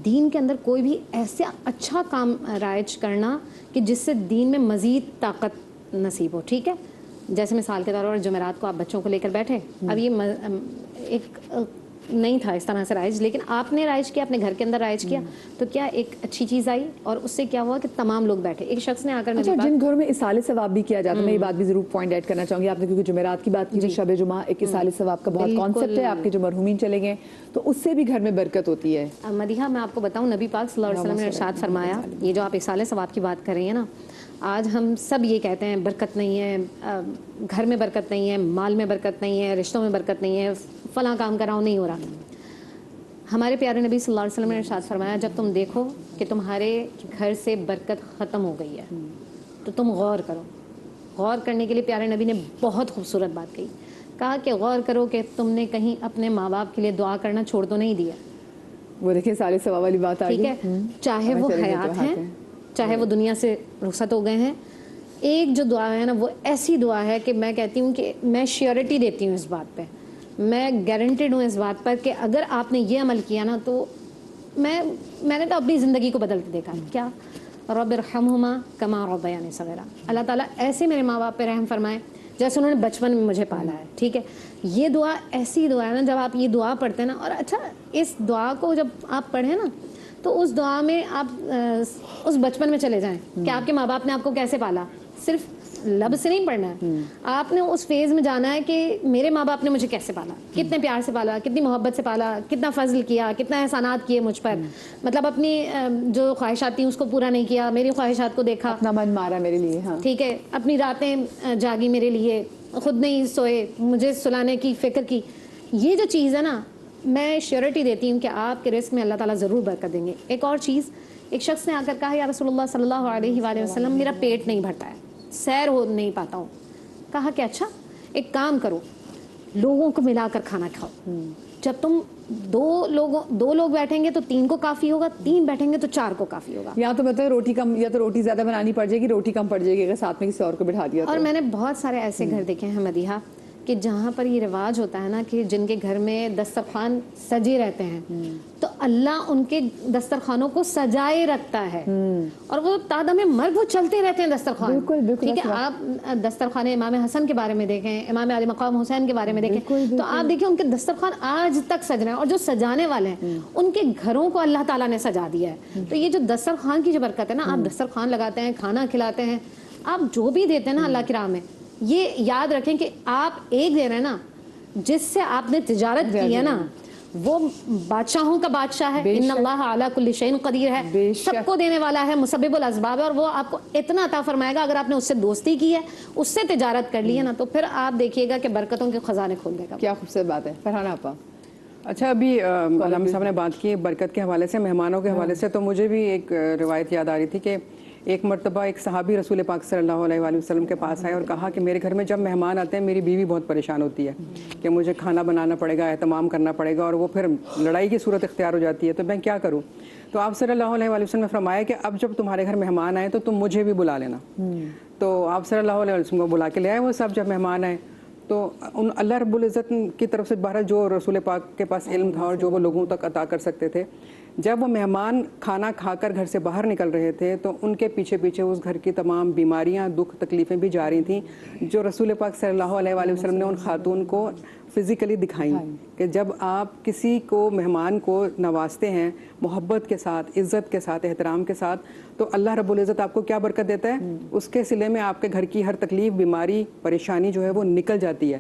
دین کے اندر کوئی بھی ایسا اچھا کام رائج کرنا کہ جس سے دین میں مزید طاقت نصیب ہو، ٹھیک ہے؟ جیسے مثال کے طور پر جمعرات کو آپ بچوں کو لے کر بیٹھے، اب یہ ایک نہیں تھا اس طرح سے رائج، لیکن آپ نے رائج کیا، اپنے گھر کے اندر رائج کیا، تو کیا ایک اچھی چیز آئی، اور اس سے کیا ہوا کہ تمام لوگ بیٹھے. ایک شخص نے آ کر اچھا، جن گھروں میں اصال ثواب بھی کیا جاتا ہے، میں یہ بات بھی ضرور پوائنٹ ایڈ کرنا چاہوں گی. آپ نے کیونکہ جمعرات کی بات کی، شب جمعہ ایک اصال ثواب کا بہت کانسیپٹ ہے. آپ کے جو مرحومین چلے گئے تو اس سے بھی گھر میں برکت ہوتی ہے. مدیحہ میں آپ کو بتاؤں، نبی پاک صلی اللہ علیہ وسلم نے ارشاد فرمایا، یہ جو آپ اصال ثواب کی بات کر رہی ہیں نا، آج ہم سب یہ کہتے ہیں برکت نہیں ہے، گھر میں برکت نہیں ہے، مال میں برکت نہیں ہے، رشتوں میں برکت نہیں ہے، فلاں کام کراؤ نہیں ہو رہا. ہمارے پیارے نبی صلی اللہ علیہ وسلم نے ارشاد فرمایا، جب تم دیکھو کہ تمہارے گھر سے برکت ختم ہو گئی ہے تو تم غور کرو. غور کرنے کے لیے پیارے نبی نے بہت خوبصورت بات کہی، کہا کہ غور کرو کہ تم نے کہیں اپنے ماں باپ کے لیے دعا کرنا چھوڑ تو نہیں دیا. وہ دیکھیں سارے ثواب والی بات آ گئی. ٹھیک ہے، چاہے وہ حیات ہیں، چاہے وہ دنیا سے رخصت ہو گئے ہیں، ایک جو دعا ہے نا وہ ایسی دعا ہے کہ میں کہتی ہوں کہ میں شیورٹی دیتی ہوں اس بات پہ، میں گارنٹیڈ ہوں اس بات پر کہ اگر آپ نے یہ عمل کیا نا تو میں نے تو اپنی زندگی کو بدلتے دیکھا. کیا؟ رب ارحمہما کما ربیانی صغیرا. اللہ تعالیٰ ایسے میرے ماں باپ پہ رحم فرمائے جیسے انہوں نے بچپن میں مجھے پالا ہے. ٹھیک ہے، یہ دعا ایسی دعا ہے نا، جب آپ یہ دعا پڑھتے ہیں نا، اور اچھا اس دعا کو جب آپ پڑھیں نا تو اس دعا میں آپ اس بچپن میں چلے جائیں کہ آپ کے ماں باپ نے آپ کو کیسے پالا. صرف لب سے نہیں پڑھنا ہے، آپ نے اس فیز میں جانا ہے کہ میرے ماں باپ نے مجھے کیسے پالا، کتنے پیار سے پالا، کتنی محبت سے پالا، کتنا فضل کیا، کتنا احسانات کیے مجھ پر. مطلب اپنی جو خواہشات تھیں اس کو پورا نہیں کیا، میری خواہشات کو دیکھا، اپنا من مارا میرے لیے. ہاں ٹھیک ہے، اپنی راتیں جاگی میرے لیے، خود نہیں سوئے، مجھے سلانے کی فکر کی. یہ جو چیز ہے نا، میں شیورٹی دیتی ہوں کہ آپ کے رزق میں اللہ تعالیٰ ضرور برکت دیں گے. ایک اور چیز، ایک شخص نے آ کر کہا، یا رسول اللہ صلی اللہ علیہ وآلہ وسلم، میرا پیٹ نہیں بھرتا ہے، سیر ہو نہیں پاتا ہوں. کہا کہ اچھا ایک کام کرو، لوگوں کو ملا کر کھانا کھاؤ. جب تم دو لوگ بیٹھیں گے تو 3 کو کافی ہوگا، 3 بیٹھیں گے تو 4 کو کافی ہوگا. یا تو بتائیں روٹی کم، یا تو روٹی زیادہ بنانی پڑ جائے گی، روٹی کم پڑ جائے گی اگر ساتھ میں کسی اور کو بٹھا دیا. اور میں نے بہت سارے ایسے گھر دیکھے ہیں مدیحہ کہ جہاں پر یہ رواج ہوتا ہے نا کہ جن کے گھر میں دسترخوان سجے رہتے ہیں تو اللہ ان کے دسترخوانوں کو سجائے رکھتا ہے، اور وہ تادم مرگ وہ چلتے رہتے ہیں دسترخوان. ٹھیک ہے، آپ دسترخوان امام حسن کے بارے میں دیکھیں، امام علی مقام حسین کے بارے میں دیکھیں تو آپ دیکھیں ان کے دسترخوان آج تک سج رہے ہیں، اور جو سجانے والے ہیں ان کے گھروں کو اللہ تعالیٰ نے سجا دیا ہے. تو یہ جو دسترخوان کی جو برکت ہے نا، آپ دسترخوان لگاتے ہیں، کھانا کھلاتے ہیں، آپ جو بھی دیتے ہیں نا اللہ کی راہ میں، یہ یاد رکھیں کہ آپ ایک دے رہے ہیں نا، جس سے آپ نے تجارت کی ہے نا وہ بادشاہوں کا بادشاہ ہے. ان اللہ علی کل شیء قدیر ہے، سب کو دینے والا ہے، مسبب الاسباب ہے، اور وہ آپ کو اتنا عطا فرمائے گا. اگر آپ نے اس سے دوستی کی ہے، اس سے تجارت کر لی ہے نا، تو پھر آپ دیکھیے گا کہ برکتوں کے خزانے کھول دے گا. کیا خوبصورت بات ہے. فرحانہ آپا. اچھا، ابھی علامہ صاحب نے بات کی برکت کے حوالے سے، مہمانوں کے حوالے سے، تو مجھے بھی ایک روایت یاد آ رہی تھی کہ ایک مرتبہ ایک صحابی رسول پاک صلی اللہ علیہ وآلہ وسلم کے پاس آئے اور کہا کہ میرے گھر میں جب مہمان آتے ہیں میری بیوی بہت پریشان ہوتی ہے کہ مجھے کھانا بنانا پڑے گا، اہتمام کرنا پڑے گا، اور وہ پھر لڑائی کی صورت اختیار ہو جاتی ہے، تو میں کیا کروں؟ تو آپ صلی اللہ علیہ وآلہ وسلم نے فرمایا کہ اب جب تمہارے گھر مہمان آئے تو تم مجھے بھی بلا لینا. تو آپ صلی اللہ علیہ وسلم کو بلا کے لے آئے وہ سب. جب مہمان آئے تو اللہ رب العزت کی طرف سے بہرحال جو رسول پاک کے پاس علم تھا اور جو وہ لوگوں تک عطا کر سکتے تھے، جب وہ مہمان کھانا کھا کر گھر سے باہر نکل رہے تھے تو ان کے پیچھے پیچھے اس گھر کی تمام بیماریاں، دکھ، تکلیفیں بھی جا رہی تھیں جو رسول پاک صلی اللہ علیہ وآلہ وسلم نے ان خاتون کو فزیکلی دکھائیں کہ جب آپ کسی کو مہمان کو نوازتے ہیں محبت کے ساتھ، عزت کے ساتھ، احترام کے ساتھ، تو اللہ رب العزت آپ کو کیا برکت دیتا ہے، اس کے صلے میں آپ کے گھر کی ہر تکلیف، بیماری، پریشانی جو ہے وہ نکل جاتی ہے.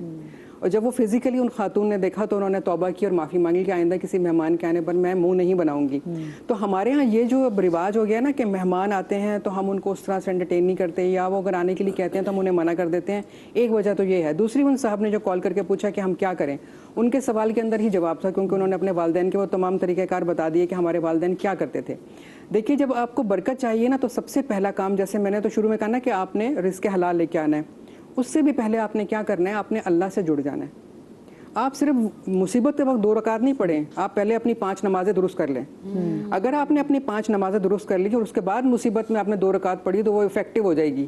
اور جب وہ فزیکلی ان خاتون نے دیکھا تو انہوں نے توبہ کی اور معافی مانگی کہ آئندہ کسی مہمان کے آنے پر میں منہ نہیں بناؤں گی. تو ہمارے ہاں یہ جو رواج ہو گیا نا کہ مہمان آتے ہیں تو ہم ان کو اس طرح سے انٹرٹین نہیں کرتے، یا وہ اگر آنے کے لیے کہتے ہیں تو ہم انہیں منع کر دیتے ہیں. ایک وجہ تو یہ ہے. دوسری، ان صاحب نے جو کال کر کے پوچھا کہ ہم کیا کریں، ان کے سوال کے اندر ہی جواب تھا، کیونکہ انہوں نے اپنے والدین کے وہ تمام طریقہ کار بتا دیے کہ ہمارے والدین کیا کرتے تھے. دیکھیے، جب آپ کو برکت چاہیے نا تو سب سے پہلا کام، جیسے میں نے تو شروع میں کہا نا کہ آپ نے رزق حلال لے کے آنا ہے، اس سے بھی پہلے آپ نے کیا کرنا ہے، آپ نے اللہ سے جڑ جانا ہے. آپ صرف مصیبت کے وقت 2 رکعت نہیں پڑھیں، آپ پہلے اپنی 5 نمازیں درست کر لیں. اگر آپ نے اپنی 5 نمازیں درست کر لی اور اس کے بعد مصیبت میں آپ نے 2 رکعت پڑھی تو وہ افیکٹو ہو جائے گی.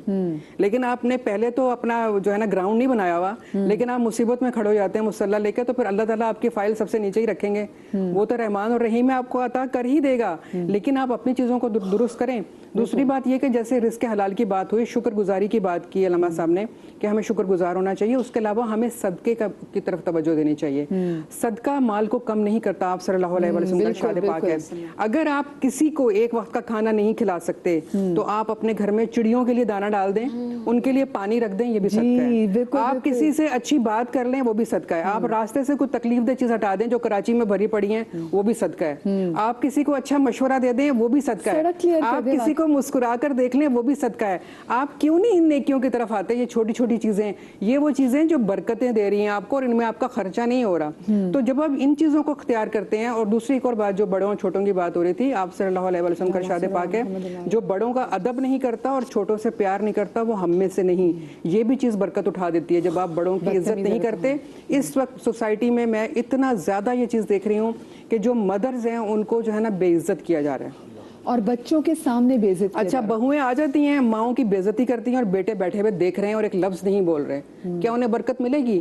لیکن آپ نے پہلے تو اپنا جو ہے نا گراؤنڈ نہیں بنایا ہوا، لیکن آپ مصیبت میں کھڑے ہو جاتے ہیں مصلی لے کے، تو پھر اللہ تعالیٰ آپ کی فائل سب سے نیچے ہی رکھیں گے. وہ تو رحمان اور رحیم ہے، آپ کو عطا کر ہی دے گا، لیکن آپ اپنی چیزوں کو درست کریں. دوسری بات یہ کہ جیسے رزق حلال کی بات ہوئی، شکر گزاری کی بات کی علامہ صاحب نے کہ ہمیں شکر گزار ہونا چاہیے. اس کے علاوہ ہمیں صدقے کی طرف توجہ توجہ دینی چاہیے. صدقہ مال کو کم نہیں کرتا, آپ صلی اللہ علیہ وسلم کا ارشاد پاک ہے. اگر آپ کسی کو ایک وقت کا کھانا نہیں کھلا سکتے تو آپ اپنے گھر میں چڑیوں کے لیے دانہ ڈال دیں, ان کے لیے پانی رکھ دیں, یہ بھی صدقہ ہے. آپ کسی سے اچھی بات کر لیں, وہ بھی صدقہ ہے. آپ راستے سے کوئی تکلیف دہ چیز ہٹا دیں جو کراچی میں بھری پڑی ہیں, وہ بھی صدقہ ہے. آپ کسی کو اچھا مشورہ دے دیں, وہ بھی صدقہ ہے. آپ کسی کو مسکرا کر دیکھ لیں, وہ بھی صدقہ ہے. آپ کیوں نہیں ان نیکیوں کی طرف آتے؟ یہ چھوٹی چھوٹی چیزیں, یہ وہ چیزیں جو برکتیں دے رہی ہیں آپ کو, اور ان میں آپ کا خرچہ نہیں ہو رہا. تو جب آپ ان چیزوں کو اختیار کرتے ہیں. اور دوسری ایک اور بات, جو بڑوں چھوٹوں کی بات ہو رہی تھی, آپ صلی اللہ علیہ وسلم کا ارشاد پاک ہے, جو بڑوں کا ادب نہیں کرتا اور چھوٹوں سے پیار نہیں کرتا وہ ہم میں سے نہیں. یہ بھی چیز برکت اٹھا دیتی ہے جب آپ بڑوں کی عزت نہیں کرتے. اس وقت سوسائٹی میں میں اتنا زیادہ یہ چیز دیکھ رہی ہوں کہ جو مدرز ہیں ان کو جو ہے نا بے عزت کیا جا رہا ہے, اور بچوں کے سامنے بے عزت. اچھا, بہویں آ جاتی ہیں, ماؤں کی بے عزتی کرتی ہیں, اور بیٹے بیٹھے ہوئے دیکھ رہے ہیں اور ایک لفظ نہیں بول رہے. کیا انہیں برکت ملے گی؟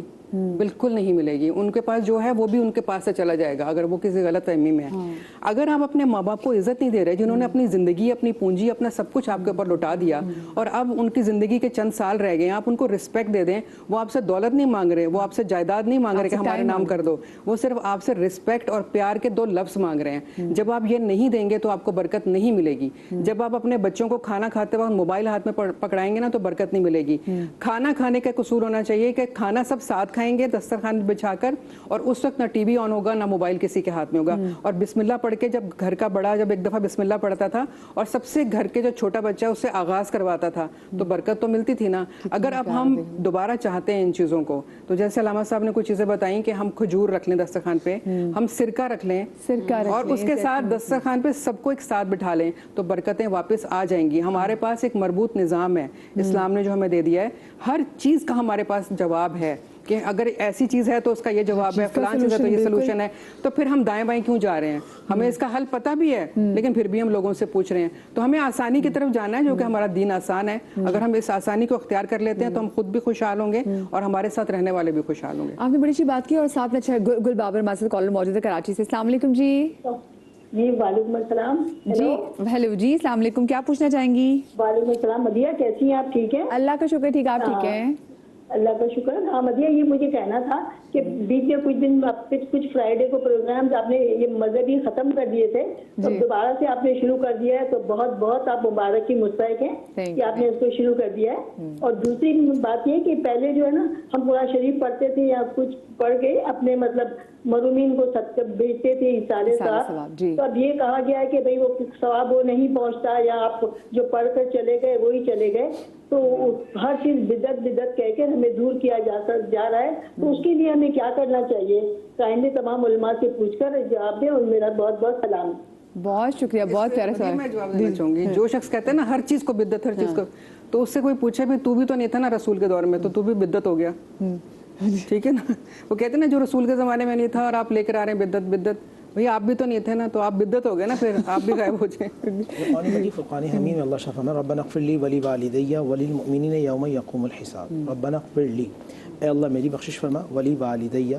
بالکل نہیں ملے گی. ان کے پاس جو ہے وہ بھی ان کے پاس سے چلا جائے گا اگر وہ کسی غلط فہمی میں ہے. اگر آپ اپنے ماں باپ کو عزت نہیں دے رہے, جنہوں نے اپنی زندگی, اپنی پونجی, اپنا سب کچھ آپ کے اوپر لوٹا دیا, اور اب ان کی زندگی کے چند سال رہ گئے, آپ ان کو رسپیکٹ دے دیں. وہ آپ سے دولت نہیں مانگ رہے, وہ آپ سے جائیداد نہیں مانگ رہے کہ ہمارے نام کر دو, وہ صرف آپ سے رسپیکٹ اور پیار کے 2 لفظ مانگ رہے ہیں. جب آپ یہ نہیں دیں گے تو آپ کو برکت نہیں ملے گی. جب آپ اپنے بچوں کو کھانا کھاتے وقت موبائل ہاتھ میں پکڑائیں گے نا تو برکت نہیں ملے گی. کھانا کھانے کا قصور ہونا چاہیے کہ کھانا سب ساتھ کھائیں گے دسترخوان بچھا کر, اور اس وقت نہ ٹی وی آن ہوگا نہ موبائل کسی کے ہاتھ میں ہوگا. اور بسم اللہ پڑھ کے, جب گھر کا بڑا جب ایک دفعہ بسم اللہ پڑھتا تھا اور سب سے گھر کے جو چھوٹا بچہ اس سے آغاز کرواتا تھا تو برکت تو ملتی تھی نا. اگر اب ہم دوبارہ چاہتے ہیں ان چیزوں کو, تو جیسے علامہ صاحب نے کچھ چیزیں بتائیں کہ ہم کھجور رکھ لیں دسترخوان پہ, ہم سرکہ رکھ لیں, اور اس کے ساتھ دسترخوان پہ سب کو ایک ساتھ بٹھا لیں, تو برکتیں واپس آ جائیں گی. ہمارے پاس ایک مربوط نظام ہے اسلام نے جو ہمیں دے دیا ہے. ہر چیز کا ہمارے پاس جواب ہے کہ اگر ایسی چیز ہے تو اس کا یہ جواب ہے, فلان چیز ہے تو یہ سلوشن ہے. تو پھر ہم دائیں بائیں کیوں جا رہے ہیں؟ ہمیں اس کا حل پتہ بھی ہے لیکن پھر بھی ہم لوگوں سے پوچھ رہے ہیں. تو ہمیں آسانی کی طرف جانا ہے, جو کہ ہمارا دین آسان ہے. اگر ہم اس آسانی کو اختیار کر لیتے ہیں تو ہم خود بھی خوشحال ہوں گے اور ہمارے ساتھ رہنے والے بھی خوشحال ہوں گے. آپ نے بڑی اچھی بات کی. اور ساتھ میں گل بابر ہمارے ساتھ کالر موجود ہے کراچی سے. السلام علیکم جی. جی وعلیکم السلام. جی ہیلو جی, السلام علیکم, کیا پوچھنا چاہیں گی؟ وعلیکم السلام. مدیہ کیسی ہیں آپ؟ ٹھیک ہیں اللہ کا شکر, ٹھیک, آپ ٹھیک ہیں؟ اللہ کا شکر. ہاں مدیہ, یہ مجھے کہنا تھا کہ بیچ میں کچھ دن کچھ فرائیڈے کو پروگرامز آپ نے یہ مذہبی ختم کر دیے تھے, تو دوبارہ سے آپ نے شروع کر دیا ہے, تو بہت بہت آپ مبارک کی مستحق ہیں کہ آپ نے اس کو شروع کر دیا ہے. اور دوسری بات یہ کہ پہلے جو ہے نا ہم قرآن شریف پڑھتے تھے یا کچھ پڑھ کے اپنے مطلب مرحومین کو صدقہ بیچتے تھے, ایصال ثواب. تو اب یہ کہا گیا ہے کہ بھئی وہ ثواب وہ نہیں پہنچتا, یا آپ جو پڑھ کر چلے گئے وہی چلے گئے, تو ہر چیز بدعت کہہ کے ہمیں دور کیا جا رہا ہے. تو اس کے لیے ہمیں کیا کرنا چاہیے؟ کائنڈلی تمام علماء سے پوچھ کر جواب دیں, اور میرا بہت بہت سلام. بہت شکریہ, بہت پیارا سوال. میں جواب دینا چاہوں گی. جو شخص کہتے ہیں نا ہر چیز کو بدعت, ہر چیز کو, تو اس سے کوئی پوچھے بھی تو بھی تو نہیں تھا نا رسول کے دور میں, تو بھی بدعت ہو گیا. ٹھیک ہے نا, وہ کہتے ہیں نا جو رسول کے زمانے میں نہیں تھا اور آپ لے کر آ رہے ہیں بدعت, بھئی آپ بھی تو نہیں تھے نا, تو آپ بدعت ہو گئے نا, پھر آپ بھی غائب ہو جائیں. قرآن مجید فرقان حمید میں اللہ شفانا ربنا اغفر لی ولی والدی وللمؤمنین یوم یقوم الحساب. ربنا اغفر لی, اے اللہ میری بخشش فرما, ولی والدی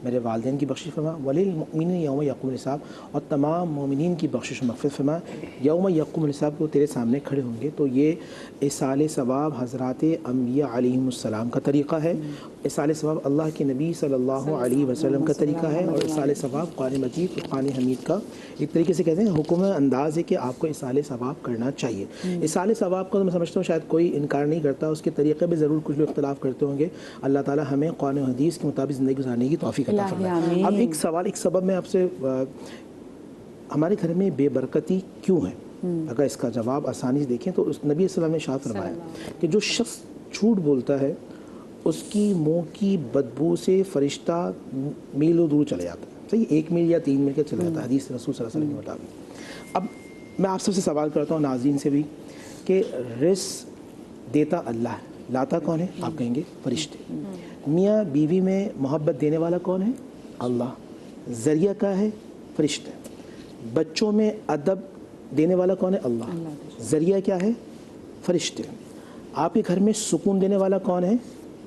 میرے والدین کی بخشش فرما, وللمؤمنین یوم یقوم الحساب, اور تمام مومنین کی بخشش و مغفرت فرما. یوم یقوم الحساب کو تیرے سامنے کھڑے ہوں گے. تو یہ ایصال ثواب حضرات انبیاء علیہم السلام کا طریقہ ہے. ایصال ثواب اللہ کے نبی صلی اللہ علیہ وسلم کا طریقہ ہے. اور ایصال ثواب قرآن مجید قرآن حمید کا ایک طریقے سے کہتے ہیں حکم انداز ہے کہ آپ کو ایصال ثواب کرنا چاہیے. ایصال ثواب کو میں سمجھتا ہوں شاید کوئی انکار نہیں کرتا, اس کے طریقے میں ضرور کچھ لوگ اختلاف کرتے ہوں گے. اللہ تعالیٰ ہمیں قرآن و حدیث کے مطابق زندگی گزارنے کی توفیق عطا فرمائے. اب ایک سوال, ایک سبب میں آپ سے, ہمارے گھر میں بے برکتی کیوں ہے؟ اگر اس کا جواب آسانی سے دیکھیں تو نبی صلی اللہ علیہ وسلم نے ارشاد فرمایا کہ جو شخص جھوٹ بولتا ہے اس کی منہ کی بدبو سے فرشتہ میلوں دور چلے جاتا ہے. صحیح, 1 میل یا 3 میل کا چلا جاتا ہے حدیث رسول صلی اللہ علیہ وسلم کے مطابق. اب میں آپ سب سے سوال کرتا ہوں, ناظرین سے بھی, کہ رزق دیتا اللہ ہے, لاتا کون ہے؟ آپ کہیں گے فرشتے. میاں بیوی میں محبت دینے والا کون ہے؟ اللہ. ذریعہ کا ہے؟ فرشتے. بچوں میں ادب دینے والا کون ہے؟ اللہ. ذریعہ کیا ہے؟ فرشتے. آپ کے گھر میں سکون دینے والا کون ہے؟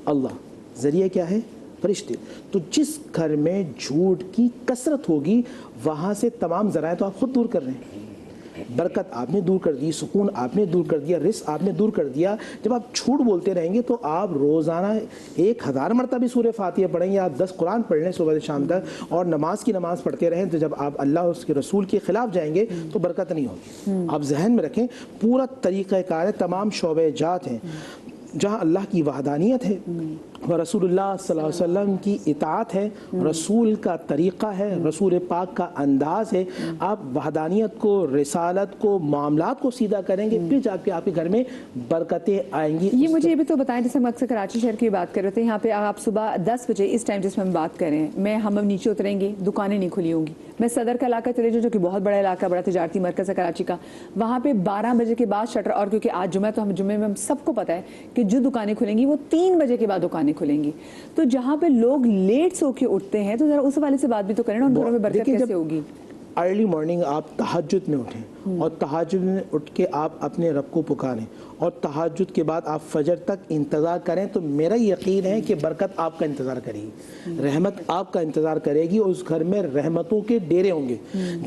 اللہ. ذریعہ کیا ہے؟ فرشتے. تو جس گھر میں جھوٹ کی کثرت ہوگی وہاں سے تمام ذرائع تو آپ خود دور کر رہے ہیں. برکت آپ نے دور کر دی, سکون آپ نے دور کر دیا, رزق آپ نے دور کر دیا. جب آپ جھوٹ بولتے رہیں گے تو آپ روزانہ 1000 مرتبہ سورہ فاتحہ پڑھیں گے, آپ 10 قرآن پڑھ لیں صبح سے شام تک, اور نماز کی نماز پڑھتے رہیں, تو جب آپ اللہ اور اس کے رسول کے خلاف جائیں گے تو برکت نہیں ہوگی. آپ ذہن میں رکھیں, پورا طریقہ کار ہے, تمام شعبے جات ہیں جہاں اللہ کی وحدانیت ہے اور رسول اللہ صلی اللہ علیہ وسلم کی اطاعت ہے, رسول کا طریقہ ہے, رسول پاک کا انداز ہے. آپ وحدانیت کو, رسالت کو, معاملات کو سیدھا کریں گے, پھر جا کے آپ کے گھر میں برکتیں آئیں گی. یہ مجھے یہ بھی تو بتائیں, جیسے ہم اکثر کراچی شہر کی بات کر رہے تھے, یہاں پہ آپ صبح 10 بجے اس ٹائم جس میں ہم بات کر رہے ہیں, ہم اب نیچے اتریں گے, دکانیں نہیں کھلی ہوں گی. میں صدر کا علاقہ چلے جاؤں جو کہ بہت بڑا علاقہ, بڑا تجارتی مرکز ہے کراچی کا, وہاں پہ 12 بجے کے بعد شٹر, اور کیونکہ آج جمعہ تو ہم جمعے میں ہم سب کو پتہ ہے کہ جو دکانیں کھلیں گی وہ 3 بجے کے بعد دکانیں کھلیں گی. تو جہاں پہ لوگ لیٹ سو کے اٹھتے ہیں تو ذرا اس حوالے سے بات بھی تو کریں نا, ان گھروں میں برکت کیسے ہوگی؟ ارلی مارننگ آپ تہجد میں اٹھیں, اور تہجد میں اٹھ کے آپ اپنے رب کو پکاریں, اور تہجد کے بعد آپ فجر تک انتظار کریں, تو میرا یقین ہے کہ برکت آپ کا انتظار کرے گی, رحمت آپ کا انتظار کرے گی, اور اس گھر میں رحمتوں کے ڈیرے ہوں گے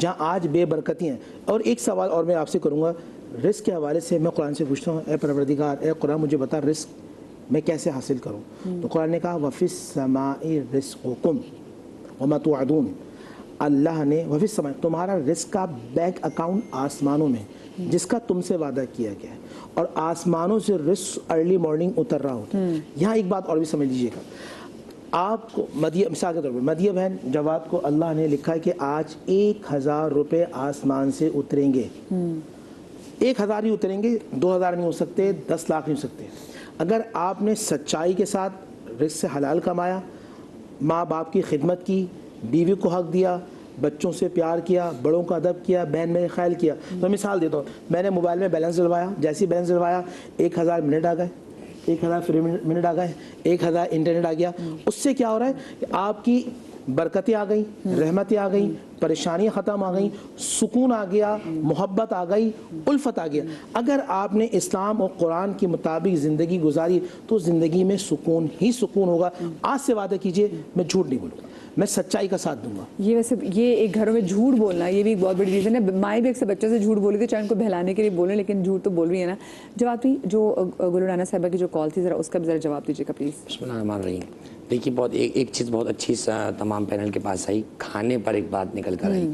جہاں آج بے برکتی ہیں. اور ایک سوال اور میں آپ سے کروں گا رزق کے حوالے سے. میں قرآن سے پوچھتا ہوں, اے پروردگار, اے قرآن مجھے بتا رزق میں کیسے حاصل کروں؟ تو قرآن نے کہا وَفِي السَّمَاءِ رِزْقُكُمْ وَمَا تُوعَدُونَ. اللہ نے وفی السماء, تمہارا رزق کا بینک اکاؤنٹ آسمانوں میں جس کا تم سے وعدہ کیا گیا ہے, اور آسمانوں سے رزق ارلی مارننگ اتر رہا ہوتا ہے. یہاں ایک بات اور بھی سمجھ لیجیے گا, آپ کو مدیہ مثال کے طور پر مدیہ بہن جواد کو اللہ نے لکھا ہے کہ آج 1000 روپے آسمان سے اتریں گے. 1000 ہی اتریں گے, 2000 نہیں ہو سکتے, 10 لاکھ نہیں ہو سکتے. اگر آپ نے سچائی کے ساتھ رزق سے حلال کمایا, ماں باپ کی خدمت کی, بیوی کو حق دیا, بچوں سے پیار کیا, بڑوں کا ادب کیا, بہن میں خیال کیا. تو مثال دیتا ہوں, میں نے موبائل میں بیلنس ڈلوایا, جیسے ہی بیلنس ڈلوایا 1000 منٹ آ گئے, 1000 فری منٹ آ گئے, 1000 انٹرنیٹ آ گیا. اس سے کیا ہو رہا ہے کہ آپ کی برکتیں آ گئیں, رحمتیں آ گئیں, پریشانیاں ختم آ گئیں, سکون آ گیا, محبت آ گئی, الفت آ گیا. اگر آپ نے اسلام اور قرآن کے مطابق زندگی گزاری تو زندگی میں سکون ہی سکون ہوگا. آج سے وعدہ کیجئے میں جھوٹ نہیں بولوں گا, میں سچائی کا ساتھ دوں گا. یہ ویسے یہ ایک گھروں میں جھوٹ بولنا یہ بھی ایک بہت بڑی ریزن ہے. مائیں بھی اکثر بچوں سے جھوٹ بولی تھی, چاہے ان کو بہلانے کے لیے بولیں, لیکن جھوٹ تو بول رہی ہے نا. جواب بھی جو گل رانا صاحبہ کی جو کال تھی, ذرا اس کا بھی ذرا جواب دیجیے گا پلیز. بسم اللہ الرحمن الرحیم. دیکھیے بہت ایک چیز بہت اچھی تمام پینل کے پاس آئی, کھانے پر ایک بات نکل کر آئی.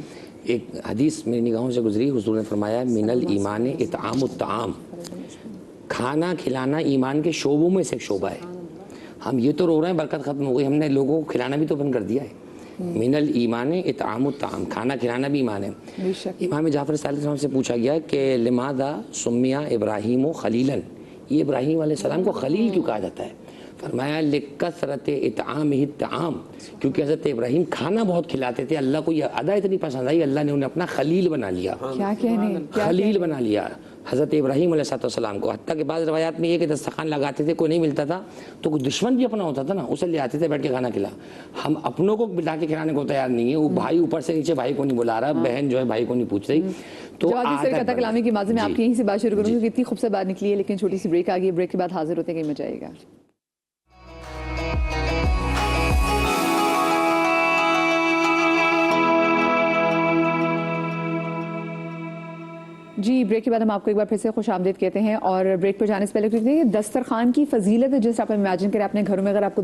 ایک حدیث میری نگاہوں سے گزری, حضور نے فرمایا من الایمان اطعام الطعام, کھانا کھلانا ایمان کے شعبوں میں سے ایک شعبہ ہے. ہم یہ تو رو رہے ہیں برکت ختم ہو گئی, ہم نے لوگوں کو کھلانا بھی تو بند کر دیا ہے. من الایمان اطعام الطعام, کھانا کھلانا بھی ایمان ہے. امام جعفر صادق سے پوچھا گیا کہ لماذا سمیا ابراہیم خلیلا, یہ ابراہیم علیہ السلام کو خلیل کیوں کہا جاتا ہے؟ فرمایا لکثرت اطعامہ الطعام, کیونکہ حضرت ابراہیم کھانا بہت کھلاتے تھے, اللہ کو یہ ادا اتنی پسند آئی, اللہ نے انہیں اپنا خلیل بنا لیا. کیا کہنے, خلیل بنا لیا حضرت ابراہیم علیہ السلام کو. حتیٰ کہ بعض روایات میں یہ کہ دسترخوان لگاتے تھے, کوئی نہیں ملتا تھا تو کوئی دشمن بھی اپنا ہوتا تھا نا, اسے لے آتے تھے بیٹھ کے کھانا کھلا. ہم اپنوں کو بلا کے کھلانے کو تیار نہیں ہے, وہ بھائی اوپر سے نیچے بھائی کو نہیں بلا رہا, بہن جو ہے بھائی کو نہیں پوچھ رہی. تو قطع کلامی کی ماضی میں آپ کی یہیں سے بات شروع کروں گی, کتنی خوبصورت بات نکلی ہے, لیکن چھوٹی سی بریک آ گئی, بریک کے بعد حاضر ہوتے ہیں, کہیں مچائے گا. جی بریک کے بعد ہم آپ کو ایک بار پھر سے خوش آمدید کہتے ہیں, اور بریک پر جانے سے پہلے کہتے ہیں دسترخوان کی فضیلت ہے. جس آپ امیجن کریں اپنے گھروں میں اگر آپ کو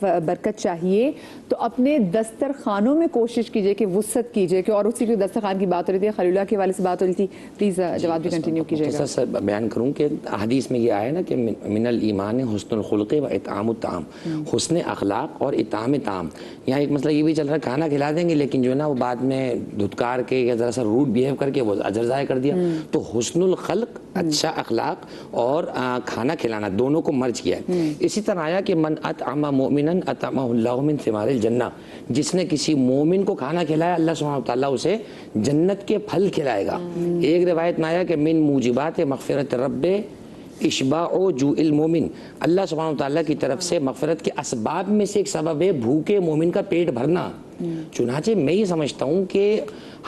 برکت چاہیے تو اپنے دسترخوانوں میں کوشش کیجئے کہ وسعت کیجئے, کہ اور اسی کے دسترخوان کی بات ہو رہی تھی, خلیل اللہ کے والے سے بات ہو رہی تھی. پلیز جواب بھی کنٹینیو کیجئے گا. سر بیان کروں کہ حدیث میں یہ آیا نا کہ من الایمان حسن الخلق و اطعام الطعام, حسن اخلاق اور اطعام طعام. یہاں ایک مسئلہ یہ بھی چل رہا ہے, کھانا کھلا دیں گے لیکن جو ہے نا وہ بعد میں دھتکار کے یا ذرا سا روڈ بیہیو کر کے وہ اجر ضائع کر دیا. تو حسن الخلق, اچھا اخلاق, اور کھانا کھلانا دونوں کو مرج کیا ہے. اسی طرح آیا کہ من اطعم مومنا اطعمہ اللہ من ثمار الجنہ, جس نے کسی مومن کو کھانا کھلایا اللہ سبحانہ وتعالیٰ اسے جنت کے پھل کھلائے گا. ایک روایت میں آیا کہ من موجبات مغفرت رب اشباع جوع المومن, اللہ سبحانہ وتعالیٰ کی طرف سے مغفرت کے اسباب میں سے ایک سبب ہے بھوکے مومن کا پیٹ بھرنا. چنانچہ میں یہ سمجھتا ہوں کہ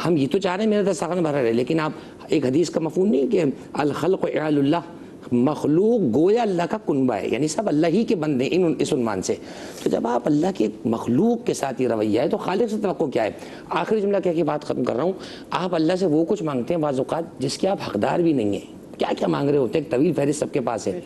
ہم یہ تو چاہ رہے ہیں میرا دسترخوان بھرا رہے, لیکن آپ ایک حدیث کا مفہوم نہیں کہ الخلق عیال اللہ, مخلوق گویا اللہ کا کنبہ ہے، یعنی سب اللہ ہی کے بندے اس عنوان سے. تو جب آپ اللہ کے مخلوق کے ساتھ یہ رویہ ہے تو خالق سے توقع کیا ہے؟ آخری جملہ کہہ کے بات ختم کر رہا ہوں. آپ اللہ سے وہ کچھ مانگتے ہیں بعض اوقات جس کے آپ حقدار بھی نہیں ہیں. کیا کیا مانگ رہے ہوتے ہیں، ایک طویل فہرست سب کے پاس ہے،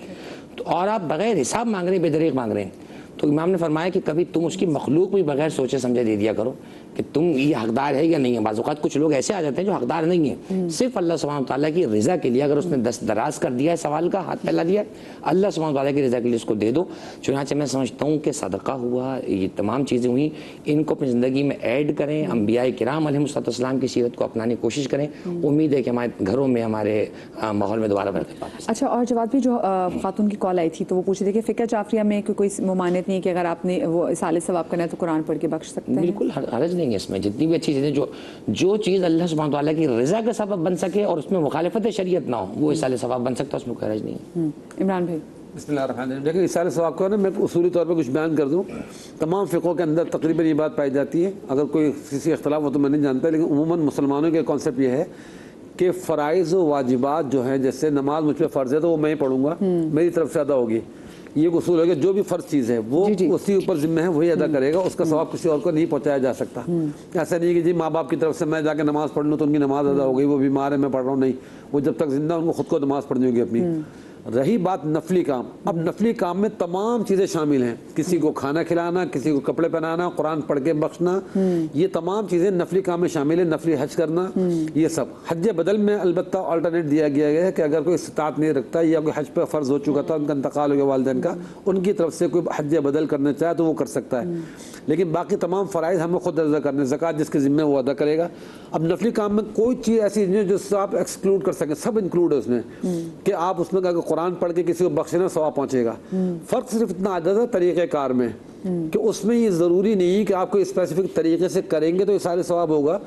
اور آپ بغیر حساب مانگ رہے ہیں، بے دریغ مانگ رہے ہیں. تو امام نے فرمایا کہ کبھی تم اس کی مخلوق بھی بغیر سوچے سمجھے دے دیا کرو کہ تم یہ حقدار ہے یا نہیں ہے. بعض اوقات کچھ لوگ ایسے آ جاتے ہیں جو حقدار نہیں ہیں، صرف اللہ سبحانہ تعالیٰ کی رضا کے لیے اگر اس نے دست دراز کر دیا ہے، سوال کا ہاتھ پھیلا دیا ہے، اللہ سبحانہ تعالیٰ کی رضا کے لیے اس کو دے دو. چنانچہ میں سمجھتا ہوں کہ صدقہ ہوا، یہ تمام چیزیں ہوئیں، ان کو اپنی زندگی میں ایڈ کریں. انبیاء کرام علیہم السلام کی سیرت کو اپنانے کی کوشش کریں. امید ہے کہ ہمارے گھروں میں، ہمارے ماحول میں دوبارہ برکت واپس. اچھا، اور جواد بھی جو خاتون کی کال آئی تھی تو وہ پوچھ رہی تھی کہ فقہ جعفریہ میں کوئی ممانعت نہیں ہے کہ اگر آپ نے وہ اصالہ ثواب کرنا ہے تو قرآن پڑھ کے بخش سکتے ہیں؟ بالکل حرج نہیں ہے اس میں. جتنی بھی اچھی چیزیں جو چیز اللہ سبحانہ تعالیٰ کی رضا کا سبب بن سکے اور اس میں مخالفت شریعت نہ ہو، وہ اصالہ ثواب بن سکتا ہے، اس میں کوئی حرج نہیں ہے. عمران بھائی بسم اللہ الرحمن الرحیم. دیکھیں اصالہ ثواب کو نا میں اصولی طور پہ کچھ بیان کر دوں. تمام فقہوں کے اندر تقریباً یہ بات پائی جاتی ہے، اگر کوئی کسی اختلاف ہو تو میں نہیں جانتا، لیکن عموماً مسلمانوں کے کانسیپٹ یہ ہے کہ فرائض و واجبات جو ہیں، جیسے نماز مجھ پہ فرض ہے تو وہ میں ہی پڑھوں گا، میری طرف سے ادا ہوگی. یہ اصول ہے کہ جو بھی فرض چیز ہے وہ اسی اوپر ذمہ ہے، وہی ادا کرے گا، اس کا ثواب کسی اور کو نہیں پہنچایا جا سکتا. ایسا نہیں کہ جی ماں باپ کی طرف سے میں جا کے نماز پڑھ لوں تو ان کی نماز ادا ہو گئی، وہ بیمار ہے میں پڑھ رہا ہوں، نہیں، وہ جب تک زندہ ان کو خود کو نماز پڑھنی ہوگی اپنی. رہی بات نفلی کام، اب نفلی کام میں تمام چیزیں شامل ہیں، کسی کو کھانا کھلانا، کسی کو کپڑے پہنانا، قرآن پڑھ کے بخشنا، یہ تمام چیزیں نفلی کام میں شامل ہیں. نفلی حج کرنا، یہ سب. حج بدل میں البتہ آلٹرنیٹ دیا گیا ہے کہ اگر کوئی استطاعت نہیں رکھتا یا کوئی حج پہ فرض ہو چکا تھا، ان کا انتقال ہو گیا والدین کا، ان کی طرف سے کوئی حج بدل کرنا چاہے تو وہ کر سکتا ہے. لیکن باقی تمام فرائض ہمیں خود ادا کرنے، زکوٰۃ جس کے ذمہ وہ ادا کرے گا. اب نفلی کام میں کوئی چیز ایسی نہیں ہے جو سے آپ ایکسکلوڈ کر سکیں، سب انکلوڈ ہے اس میں، کہ آپ اس میں اگر قرآن پڑھ کے کسی کو بخشنا ثواب پہنچے گا. فرق صرف اتنا عادت ہے طریقہ کار میں، کہ اس میں یہ ضروری نہیں کہ آپ کو اسپیسیفک طریقے سے کریں گے تو یہ سارے ثواب ہوگا.